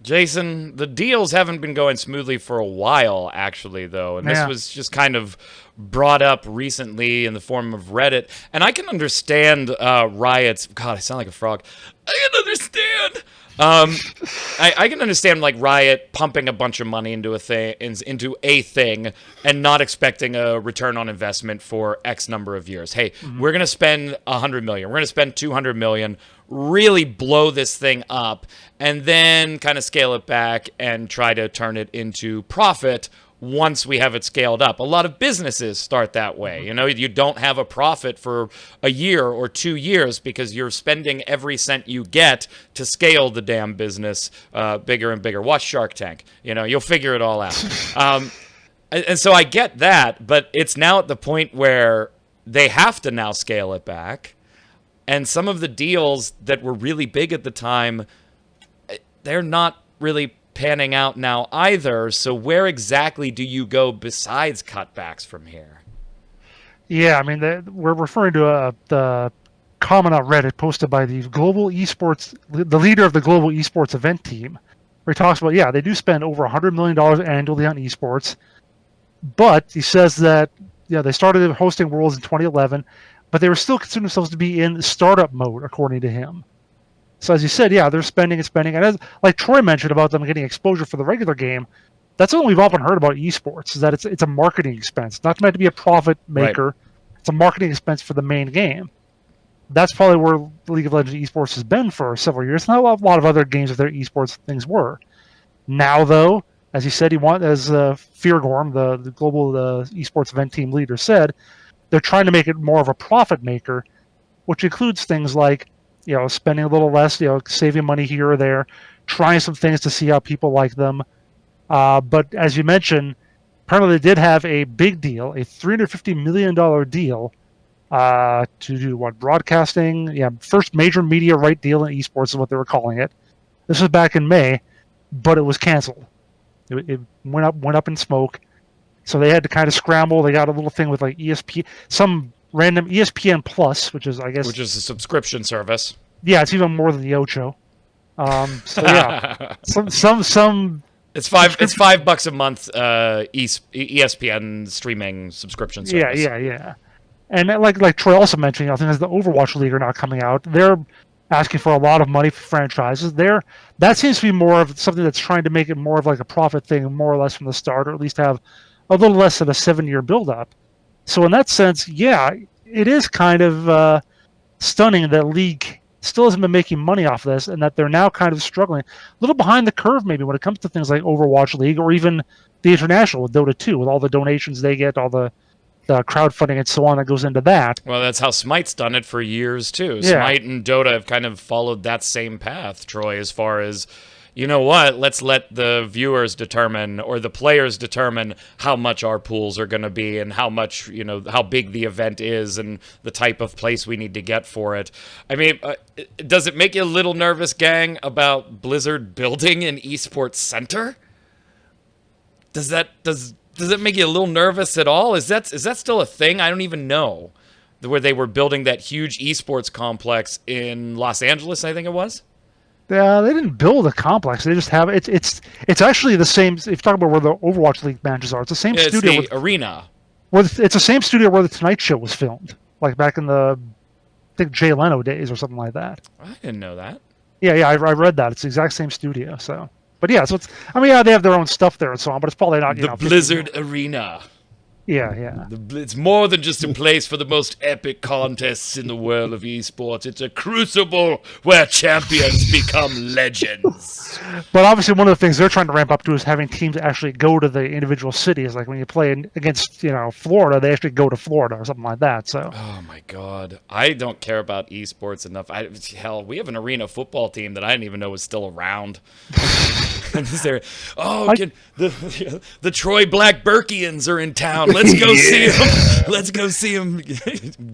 Jason, the deals haven't been going smoothly for a while, actually, though. And this was just kind of brought up recently in the form of Reddit. And I can understand Riot's... God, I sound like a frog. I can understand... I can understand, like, Riot pumping a bunch of money into a thing and not expecting a return on investment for X number of years. Hey, we're going to spend $100 million. We're going to spend $200 million, really blow this thing up, and then kind of scale it back and try to turn it into profit once we have it scaled up. A lot of businesses start that way. You don't have a profit for a year or 2 years because you're spending every cent you get to scale the damn business bigger and bigger. Watch Shark Tank. You'll figure it all out. And so I get that, but it's now at the point where they have to now scale it back. And some of the deals that were really big at the time, they're not really panning out now either. So where exactly do you go besides cutbacks from here? Yeah, I mean, we're referring to the comment on Reddit posted by the global esports, the leader of the global esports event team, where he talks about, they do spend over $100 million annually on esports, but he says that they started hosting Worlds in 2011, but they were still considering themselves to be in startup mode, according to him. So as you said, they're spending and spending. And as like Troy mentioned about them getting exposure for the regular game, that's what we've often heard about esports, is that it's a marketing expense. It's not meant to be a profit maker. Right. It's a marketing expense for the main game. That's probably where League of Legends esports has been for several years. Not a lot of other games with their esports things were. Now, though, as he said, as Feargorm, the global esports event team leader, said, they're trying to make it more of a profit maker, which includes things like spending a little less, saving money here or there, trying some things to see how people like them. But as you mentioned, apparently they did have a big deal, a $350 million deal to do broadcasting. Yeah, first major media right deal in esports is what they were calling it. This was back in May, but it was canceled. It went up in smoke. So they had to kind of scramble. They got a little thing with like ESPN, some random ESPN Plus, which is a subscription service. Yeah, it's even more than the Ocho. So yeah, some. It's $5 a month. ESPN streaming subscription service. Yeah. And like Troy also mentioned, I think as the Overwatch League are now coming out, they're asking for a lot of money for franchises. That seems to be more of something that's trying to make it more of like a profit thing, more or less from the start, or at least have a little less than a 7-year build-up. So in that sense, it is kind of stunning that League still hasn't been making money off this, and that they're now kind of struggling, a little behind the curve maybe when it comes to things like Overwatch League or even the International with Dota 2, with all the donations they get, all the crowdfunding and so on that goes into that. Well, that's how Smite's done it for years too. Smite and Dota have kind of followed that same path, Troy, as far as, let's let the viewers determine or the players determine how much our pools are going to be and how much, how big the event is and the type of place we need to get for it. I mean, does it make you a little nervous, gang, about Blizzard building an esports center? Does it make you a little nervous at all? Is that still a thing? I don't even know. Where they were building that huge esports complex in Los Angeles, I think it was. Yeah, they didn't build a complex. They just have it's actually the same. If you talk about where the Overwatch League matches are, it's the same studio. It's the arena. It's the same studio where the Tonight Show was filmed, like back in the, I think, Jay Leno days or something like that. I didn't know that. Yeah. I read that. It's the exact same studio. So, but yeah. So it's. I mean, yeah, they have their own stuff there and so on. But it's probably not. The Blizzard Arena. Yeah. It's more than just a place for the most epic contests in the world of esports. It's a crucible where champions become legends. But obviously, one of the things they're trying to ramp up to is having teams actually go to the individual cities. Like when you play against, Florida, they actually go to Florida or something like that. So. Oh my God, I don't care about esports enough. Hell, we have an arena football team that I didn't even know was still around. The Troy Black Burkians are in town. Let's go see them. Let's go see them.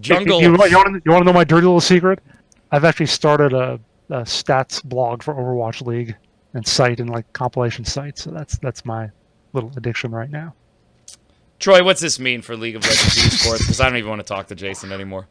Jungle. You want to know my dirty little secret? I've actually started a stats blog for Overwatch League and site and like compilation sites. So that's my little addiction right now. Troy, what's this mean for League of Legends esports? Because I don't even want to talk to Jason anymore.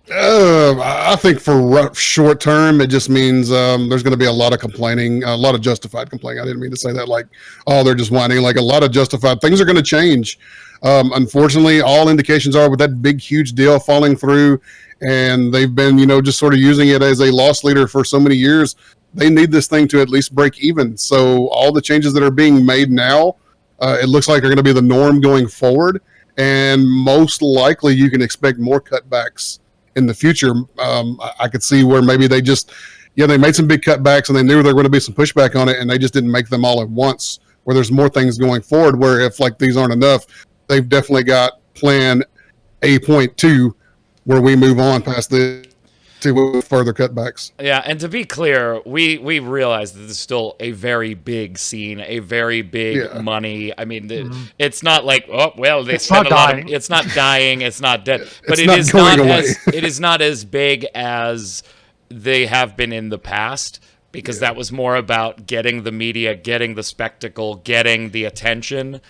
I think for short term, it just means there's going to be a lot of complaining, a lot of justified complaining. I didn't mean to say that like, oh, they're just whining. Like a lot of justified things are going to change. Unfortunately, all indications are with that big, huge deal falling through, and they've been, just sort of using it as a loss leader for so many years. They need this thing to at least break even. So all the changes that are being made now, it looks like are going to be the norm going forward, and most likely you can expect more cutbacks in the future. I could see where maybe they just, they made some big cutbacks and they knew there were going to be some pushback on it, and they just didn't make them all at once, where there's more things going forward, where if like these aren't enough, they've definitely got plan A.2 where we move on past the to further cutbacks. Yeah, and to be clear, we realize that there's still a very big scene, a very big money. I mean, it's not like, oh well, they spent a lot of. It's not dying. It's not dead, but it is not as big as they have been in the past, because that was more about getting the media, getting the spectacle, getting the attention.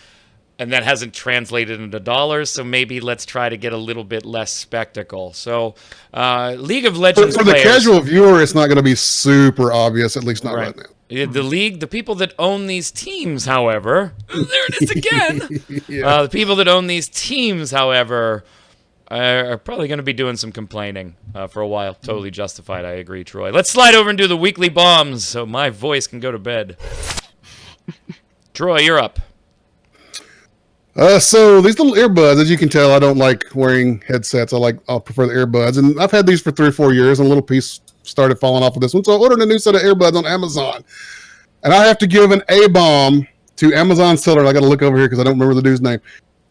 And that hasn't translated into dollars, so maybe let's try to get a little bit less spectacle. So, League of Legends for the casual viewer, it's not going to be super obvious, at least not right now. The people that own these teams, however, there it is again. The people that own these teams, however, are probably going to be doing some complaining for a while. Totally justified. I agree, Troy. Let's slide over and do the weekly bombs so my voice can go to bed. Troy, you're up. So these little earbuds, as you can tell, I don't like wearing headsets. I'll prefer the earbuds, and I've had these for 3 or 4 years, and a little piece started falling off of this one. So I ordered a new set of earbuds on Amazon, and I have to give an A-bomb to Amazon seller. I got to look over here because I don't remember the dude's name.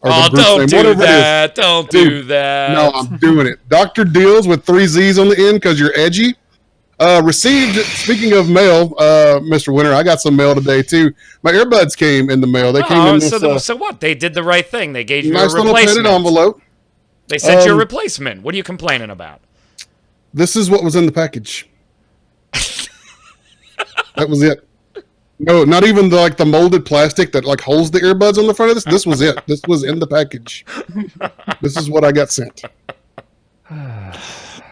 Don't do that. Don't do that. No, I'm doing it. Dr. Deals with 3 Z's on the end because you're edgy. Received, speaking of mail, Mr. Winter, I got some mail today too. My earbuds came in the mail. They came in this, so what? They did the right thing. They gave you nice a replacement. little padded envelope. They sent you a replacement. What are you complaining about? This is what was in the package. That was it. No, not even the molded plastic that holds the earbuds on the front of this. This was it. This was in the package. This is what I got sent.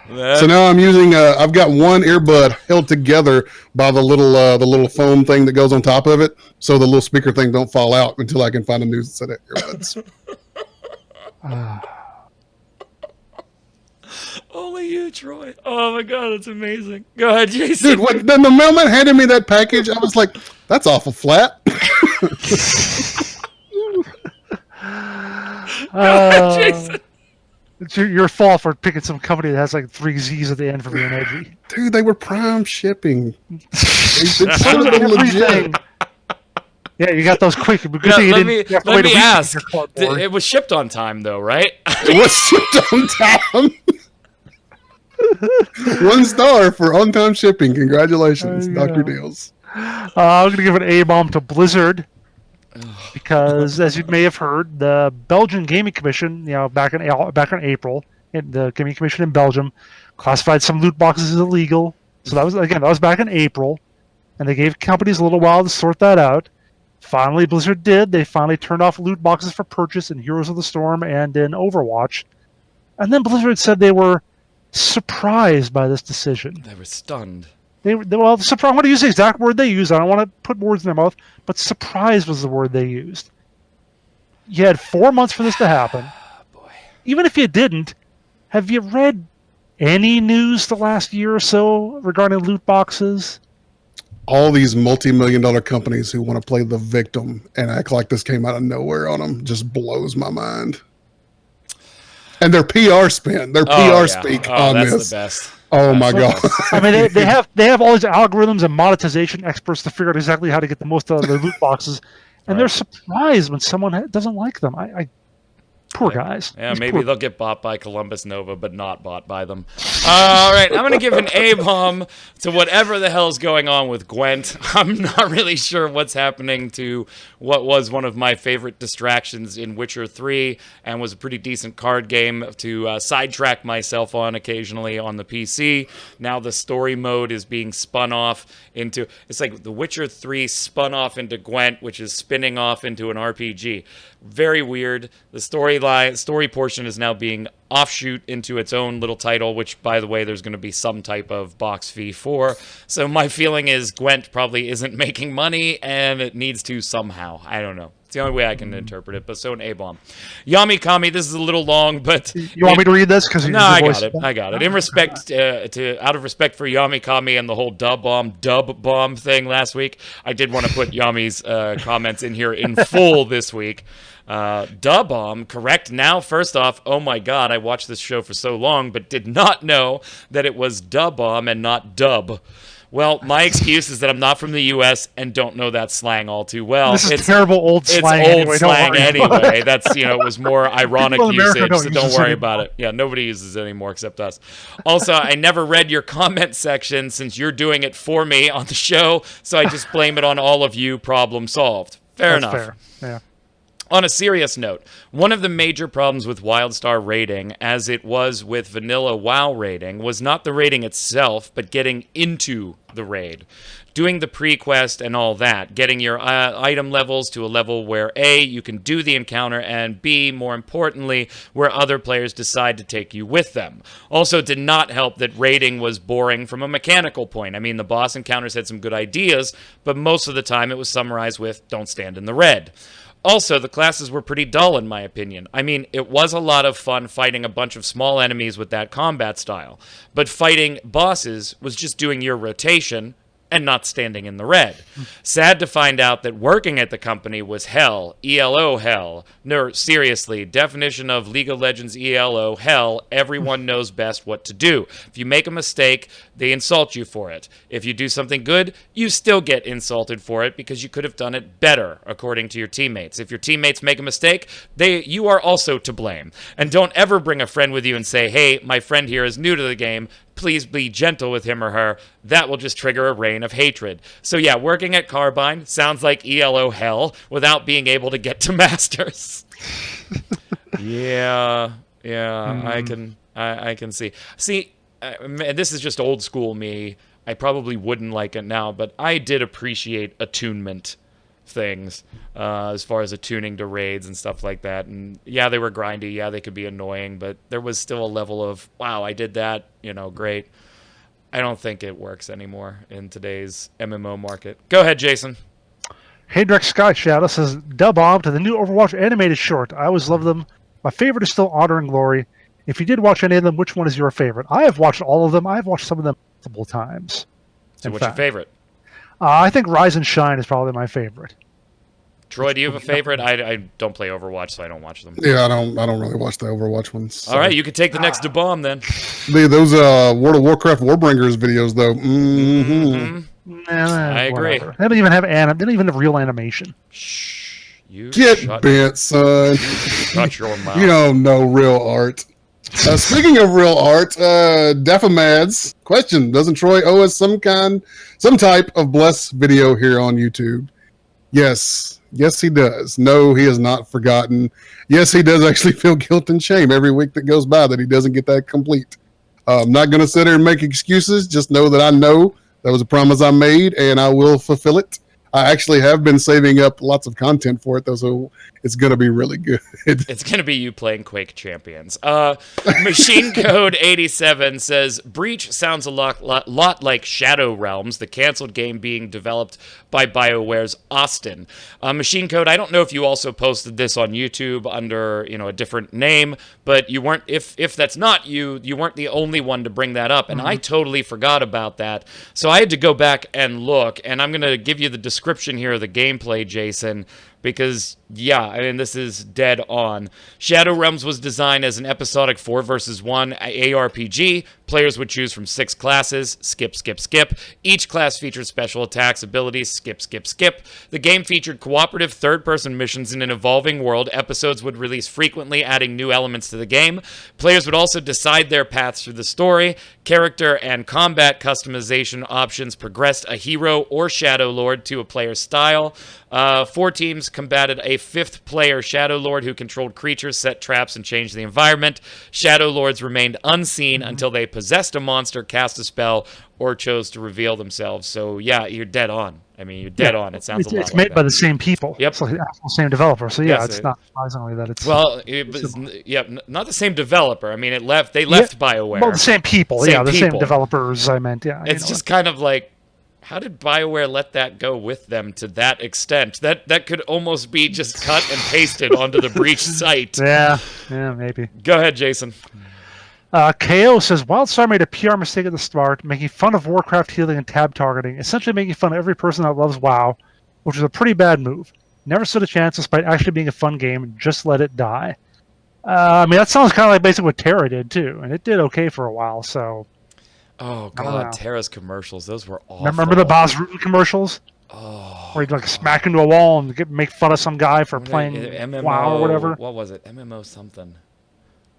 So now I'm using. I've got one earbud held together by the little foam thing that goes on top of it, so the little speaker thing don't fall out until I can find a new set of earbuds. Only you, Troy. Oh my God, that's amazing. Go ahead, Jason. Dude, the mailman handed me that package. I was like, "That's awful flat." Go ahead, Jason. It's your fault for picking some company that has 3 Z's at the end for being edgy. Dude, they were prime shipping. Legit. Yeah, you got those quick. Let me ask. It was shipped on time, though, right? It was shipped on time. 1 star for on-time shipping. Congratulations, Dr. Deals. I'm going to give an A-bomb to Blizzard. Because, as you may have heard, the Belgian Gaming Commission, back in April, the Gaming Commission in Belgium classified some loot boxes as illegal. So that was back in April, and they gave companies a little while to sort that out. Finally, Blizzard did. They finally turned off loot boxes for purchase in Heroes of the Storm and in Overwatch. And then Blizzard said they were surprised by this decision. They were stunned. Surprised. I want to use the exact word they used. I don't want to put words in their mouth, but surprise was the word they used. You had 4 months for this to happen. Boy. Even if you didn't, have you read any news the last year or so regarding loot boxes? All these multi-million-dollar companies who want to play the victim and act like this came out of nowhere on them just blows my mind. And their PR spin, their PR speak on that's this. The best. Oh my God! I mean, they have all these algorithms and monetization experts to figure out exactly how to get the most out of their loot boxes, and they're surprised when someone doesn't like them. Poor guys. Yeah, maybe they'll get bought by Columbus Nova, but not bought by them. All right, I'm going to give an A-bomb to whatever the hell's going on with Gwent. I'm not really sure what's happening to what was one of my favorite distractions in Witcher 3 and was a pretty decent card game to sidetrack myself on occasionally on the PC. Now the story mode is being spun off into... It's like the Witcher 3 spun off into Gwent, which is spinning off into an RPG. Very weird. The story portion is now being offshoot into its own little title, which, by the way, there's going to be some type of box fee for. So my feeling is Gwent probably isn't making money, and it needs to somehow. I don't know. It's the only way I can interpret it, but so an A-bomb. Yami Kami, this is a little long, but... You want me to read this? No, I got it. In respect, out of respect for Yami Kami and the whole dub bomb thing last week, I did want to put Yami's comments in here in full this week. Dub bomb, correct now. First off, oh my God, I watched this show for so long, but did not know that it was dub bomb and not dub. Well, my excuse is that I'm not from the U.S. and don't know that slang all too well. It's terrible old slang. It's old slang anyway. That's, it was more ironic usage, so don't worry about it. Yeah, nobody uses it anymore except us. Also, I never read your comment section since you're doing it for me on the show, so I just blame it on all of you. Problem solved. Fair enough. Fair. Yeah. On a serious note, one of the major problems with WildStar rating, as it was with vanilla WoW rating, was not the rating itself, but getting into the raid. Doing the pre-quest and all that, getting your item levels to a level where A, you can do the encounter, and B, more importantly, where other players decide to take you with them. Also did not help that raiding was boring from a mechanical point. I mean, the boss encounters had some good ideas, but most of the time it was summarized with, don't stand in the red. Also, the classes were pretty dull, in my opinion. I mean, it was a lot of fun fighting a bunch of small enemies with that combat style, but fighting bosses was just doing your rotation and not standing in the red. Sad to find out that working at the company was hell. ELO hell. No, seriously, definition of League of Legends ELO hell. Everyone knows best what to do. If you make a mistake, they insult you for it. If you do something good, you still get insulted for it because you could have done it better, according to your teammates. If your teammates make a mistake, you are also to blame. And don't ever bring a friend with you and say, hey, my friend here is new to the game. Please be gentle with him or her. That will just trigger a reign of hatred. So yeah, working at Carbine sounds like ELO hell without being able to get to Masters. Yeah, I can see. See, this is just old school me. I probably wouldn't like it now, but I did appreciate attunement things as far as attuning to raids and stuff like that. And yeah, they were grindy. Yeah, they could be annoying, but there was still a level of, wow, I did that, great. I don't think it works anymore in today's MMO market. Go ahead, Jason. Haydrex Sky Shadow says, dub bomb to the new Overwatch animated short. I always love them. My favorite is still Honor and Glory. If you did watch any of them, which one is your favorite? I have watched all of them. I have watched some of them multiple times. So what's your favorite? I think Rise and Shine is probably my favorite. Troy, do you have a favorite? I don't play Overwatch, so I don't watch them. Yeah, I don't really watch the Overwatch ones. So. All right, you could take the next bomb then. Those World of Warcraft Warbringers videos, though. I agree. They don't even have they don't even have real animation. Shh, get bent, son. Shut your mouth. You don't know real art. Speaking of real art, Daffamads question: doesn't Troy owe us some type of bless video here on YouTube? Yes, he does. No, he has not forgotten. Yes, he does actually feel guilt and shame every week that goes by that he doesn't get that complete. I'm not going to sit there and make excuses. Just know that I know that was a promise I made, and I will fulfill it. I actually have been saving up lots of content for it, though, so it's going to be really good. It's going to be you playing Quake Champions. Machine Code 87 says, Breach sounds a lot like Shadow Realms, the canceled game being developed by BioWare's Austin. Machine Code, I don't know if you also posted this on YouTube under, a different name, but you weren't, if that's not you, you weren't the only one to bring that up, and I totally forgot about that. So I had to go back and look, and I'm going to give you the description here of the gameplay, Jason, because, this is dead on. Shadow Realms was designed as an episodic 4 versus 1 ARPG. Players would choose from 6 classes. Skip, skip, skip. Each class featured special attacks, abilities. Skip, skip, skip. The game featured cooperative third-person missions in an evolving world. Episodes would release frequently, adding new elements to the game. Players would also decide their paths through the story. Character and combat customization options progressed a hero or Shadow Lord to a player's style. 4 teams combated a 5th player Shadow Lord who controlled creatures, set traps, and changed the environment. Shadow Lords remained unseen until they possessed a monster, cast a spell, or chose to reveal themselves. So, you're dead on. You're dead on. It sounds a lot It's like made that. by the same people. Yep. It's like the actual same developer. So, Yes, it's not surprisingly that it's... Well, not the same developer. They left BioWare. Well, the same people. Same the people. same developers, I meant, It's just kind of like, how did BioWare let that go with them to that extent? That could almost be just cut and pasted onto the Breach site. Yeah, maybe. Go ahead, Jason. KO says, Wildstar made a PR mistake at the start, making fun of Warcraft healing and tab targeting, essentially making fun of every person that loves WoW, which was a pretty bad move. Never stood a chance despite actually being a fun game, just let it die. That sounds kind of like basically what Terra did, too, and it did okay for a while, so... Oh, God, Terra's commercials, those were awful. Remember the Boss Rutan commercials? Oh. Where he'd smack into a wall and make fun of some guy for playing MMO, WoW or whatever? What was it? MMO something.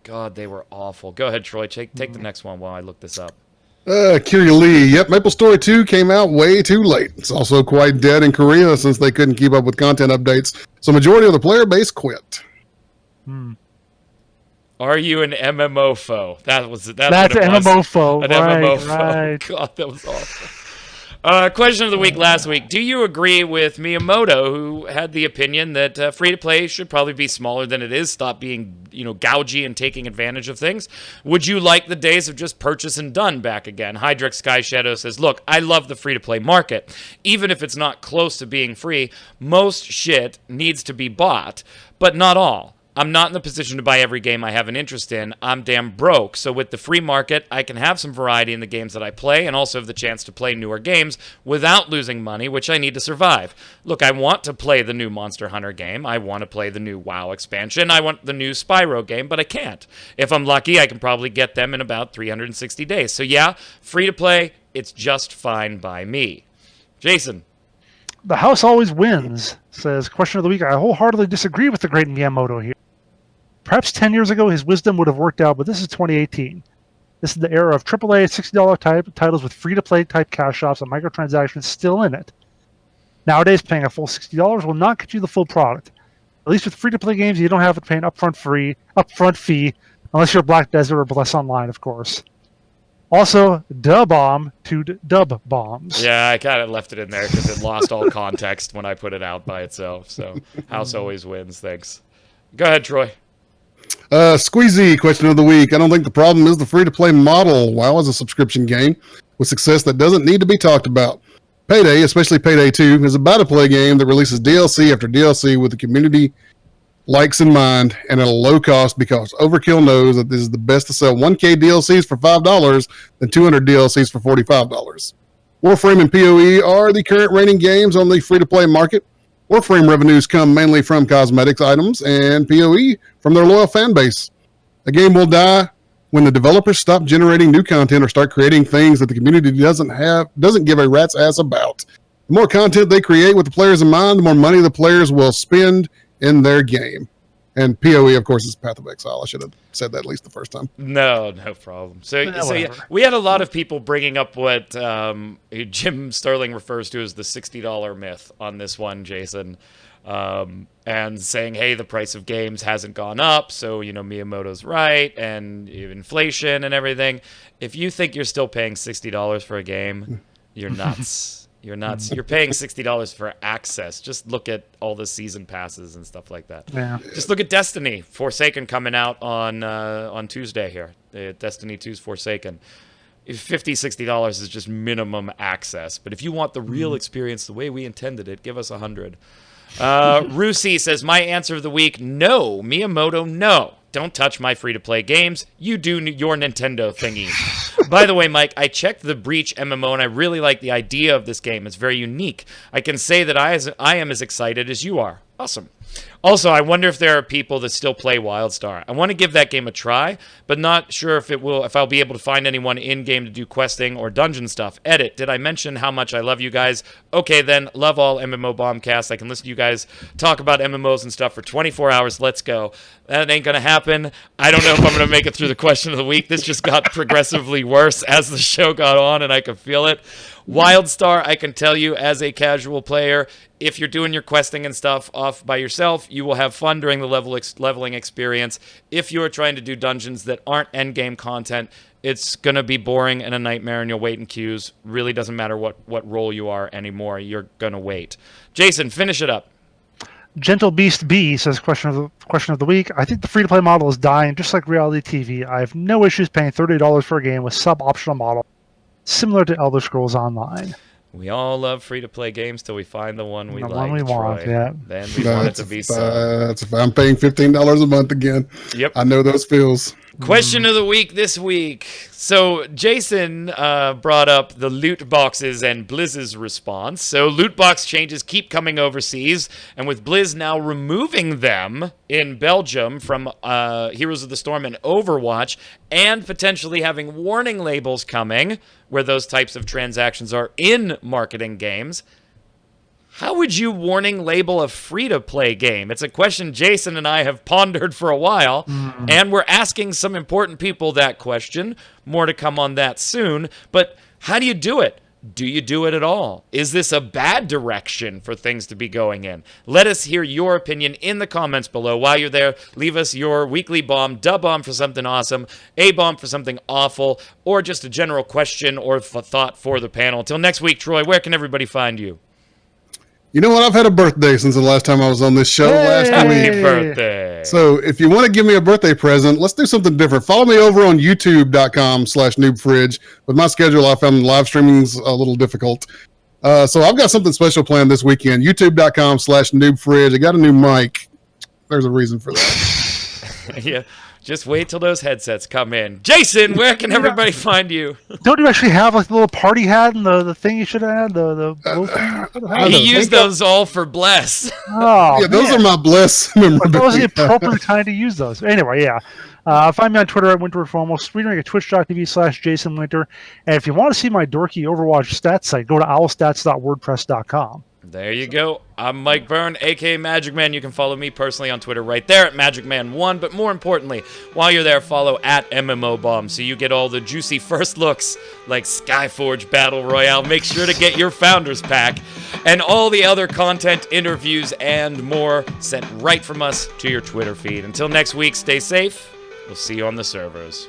God, they were awful. Go ahead, Troy. Take the next one while I look this up. Kyria Lee. Yep, MapleStory 2 came out way too late. It's also quite dead in Korea since they couldn't keep up with content updates. So majority of the player base quit. Are you an MMO foe? That's an MMO foe. An right, MMO foe. Right. God, that was awful. Question of the week last week. Do you agree with Miyamoto, who had the opinion that free-to-play should probably be smaller than it is, stop being, gougy and taking advantage of things? Would you like the days of just purchase and done back again? Hydrex Sky Shadow says, look, I love the free-to-play market. Even if it's not close to being free, most shit needs to be bought, but not all. I'm not in the position to buy every game I have an interest in. I'm damn broke. So with the free market, I can have some variety in the games that I play and also have the chance to play newer games without losing money, which I need to survive. Look, I want to play the new Monster Hunter game. I want to play the new WoW expansion. I want the new Spyro game, but I can't. If I'm lucky, I can probably get them in about 360 days. So free to play, it's just fine by me. Jason. The house always wins, says question of the week. I wholeheartedly disagree with the great Miyamoto here. Perhaps 10 years ago, his wisdom would have worked out, but this is 2018. This is the era of AAA $60 type titles with free-to-play type cash shops and microtransactions still in it. Nowadays, paying a full $60 will not get you the full product. At least with free-to-play games, you don't have to pay an upfront fee, unless you're Black Desert or Bless Online, of course. Also, bomb to dub bombs. Yeah, I kind of left it in there because it lost all context when I put it out by itself. So, house always wins. Thanks. Go ahead, Troy. Squeezy question of the week. I don't think the problem is the free-to-play model. WoW is a subscription game with success that doesn't need to be talked about. Payday, especially Payday 2, is a battle-play game that releases DLC after DLC with the community likes in mind and at a low cost because Overkill knows that this is the best to sell 1K DLCs for $5 than 200 DLCs for $45. Warframe and PoE are the current reigning games on the free-to-play market. Warframe revenues come mainly from cosmetics items and PoE from their loyal fan base. A game will die when the developers stop generating new content or start creating things that the community doesn't give a rat's ass about. The more content they create with the players in mind, the more money the players will spend in their game. And PoE, of course, is Path of Exile. I should have said that at least the first time. No problem. So we had a lot of people bringing up what Jim Sterling refers to as the $60 myth on this one, Jason, and saying, hey, the price of games hasn't gone up, so, Miyamoto's right, and inflation and everything. If you think you're still paying $60 for a game, you're nuts. You're not. You're paying $60 for access. Just look at all the season passes and stuff like that. Yeah. Just look at Destiny Forsaken coming out on Tuesday here. Destiny 2's Forsaken. $50-$60 is just minimum access. But if you want the real experience the way we intended it, give us $100. Rusi says, my answer of the week, no. Miyamoto, no. Don't touch my free-to-play games. You do your Nintendo thingy. By the way, Mike, I checked the Breach MMO, and I really like the idea of this game. It's very unique. I can say that I am as excited as you are. Awesome. Also, I wonder if there are people that still play WildStar. I want to give that game a try, but not sure if I'll be able to find anyone in-game to do questing or dungeon stuff. Edit. Did I mention how much I love you guys? Okay, then. Love all MMO Bombcast. I can listen to you guys talk about MMOs and stuff for 24 hours. Let's go. That ain't going to happen. I don't know if I'm going to make it through the question of the week. This just got progressively worse as the show got on, and I could feel it. WildStar, I can tell you as a casual player, if you're doing your questing and stuff off by yourself, you will have fun during the leveling experience. If you're trying to do dungeons that aren't endgame content, it's going to be boring and a nightmare, and you'll wait in queues. Really doesn't matter what role you are anymore. You're going to wait. Jason, finish it up. Gentle Beast B says, question of the week. I think the free-to-play model is dying, just like reality TV. I have no issues paying $30 for a game with sub-optional model, similar to Elder Scrolls Online. We all love free-to-play games till we find the one we like. The one we want, Troy. yeah. Then we want it to be so. That's if I'm paying $15 a month again. Yep. I know those feels. Question of the week this week. So Jason brought up the loot boxes and Blizz's response. So loot box changes keep coming overseas, and with Blizz now removing them in Belgium from Heroes of the Storm and Overwatch, and potentially having warning labels coming where those types of transactions are in marketing games, how would you warning label a free-to-play game? It's a question Jason and I have pondered for a while, and we're asking some important people that question. More to come on that soon. But how do you do it? Do you do it at all? Is this a bad direction for things to be going in? Let us hear your opinion in the comments below. While you're there, leave us your weekly bomb, dub bomb for something awesome, a bomb for something awful, or just a general question or thought for the panel. Until next week, Troy, where can everybody find you? You know what? I've had a birthday since the last time I was on this show last week. Happy birthday. So if you want to give me a birthday present, let's do something different. Follow me over on youtube.com/noobfridge. With my schedule, I found live streaming's a little difficult. So I've got something special planned this weekend. youtube.com/noobfridge. I got a new mic. There's a reason for that. Yeah. Just wait till those headsets come in. Jason, where can everybody find you? Don't you actually have like the little party hat and the thing you should have had? The He used those all for Bless. Oh, yeah, those are my Bless But memorabilia. those are the appropriate time to use those. Anyway, yeah. Find me on Twitter at WinterFormal, streaming at twitch.tv/JasonWinter. And if you want to see my dorky Overwatch stats site, go to owlstats.wordpress.com. There you go. I'm Mike Byrne, a.k.a. Magicman. You can follow me personally on Twitter right there at MagicMan1. But more importantly, while you're there, follow at MMOBomb so you get all the juicy first looks like Skyforge Battle Royale. Make sure to get your Founders Pack and all the other content, interviews, and more sent right from us to your Twitter feed. Until next week, stay safe. We'll see you on the servers.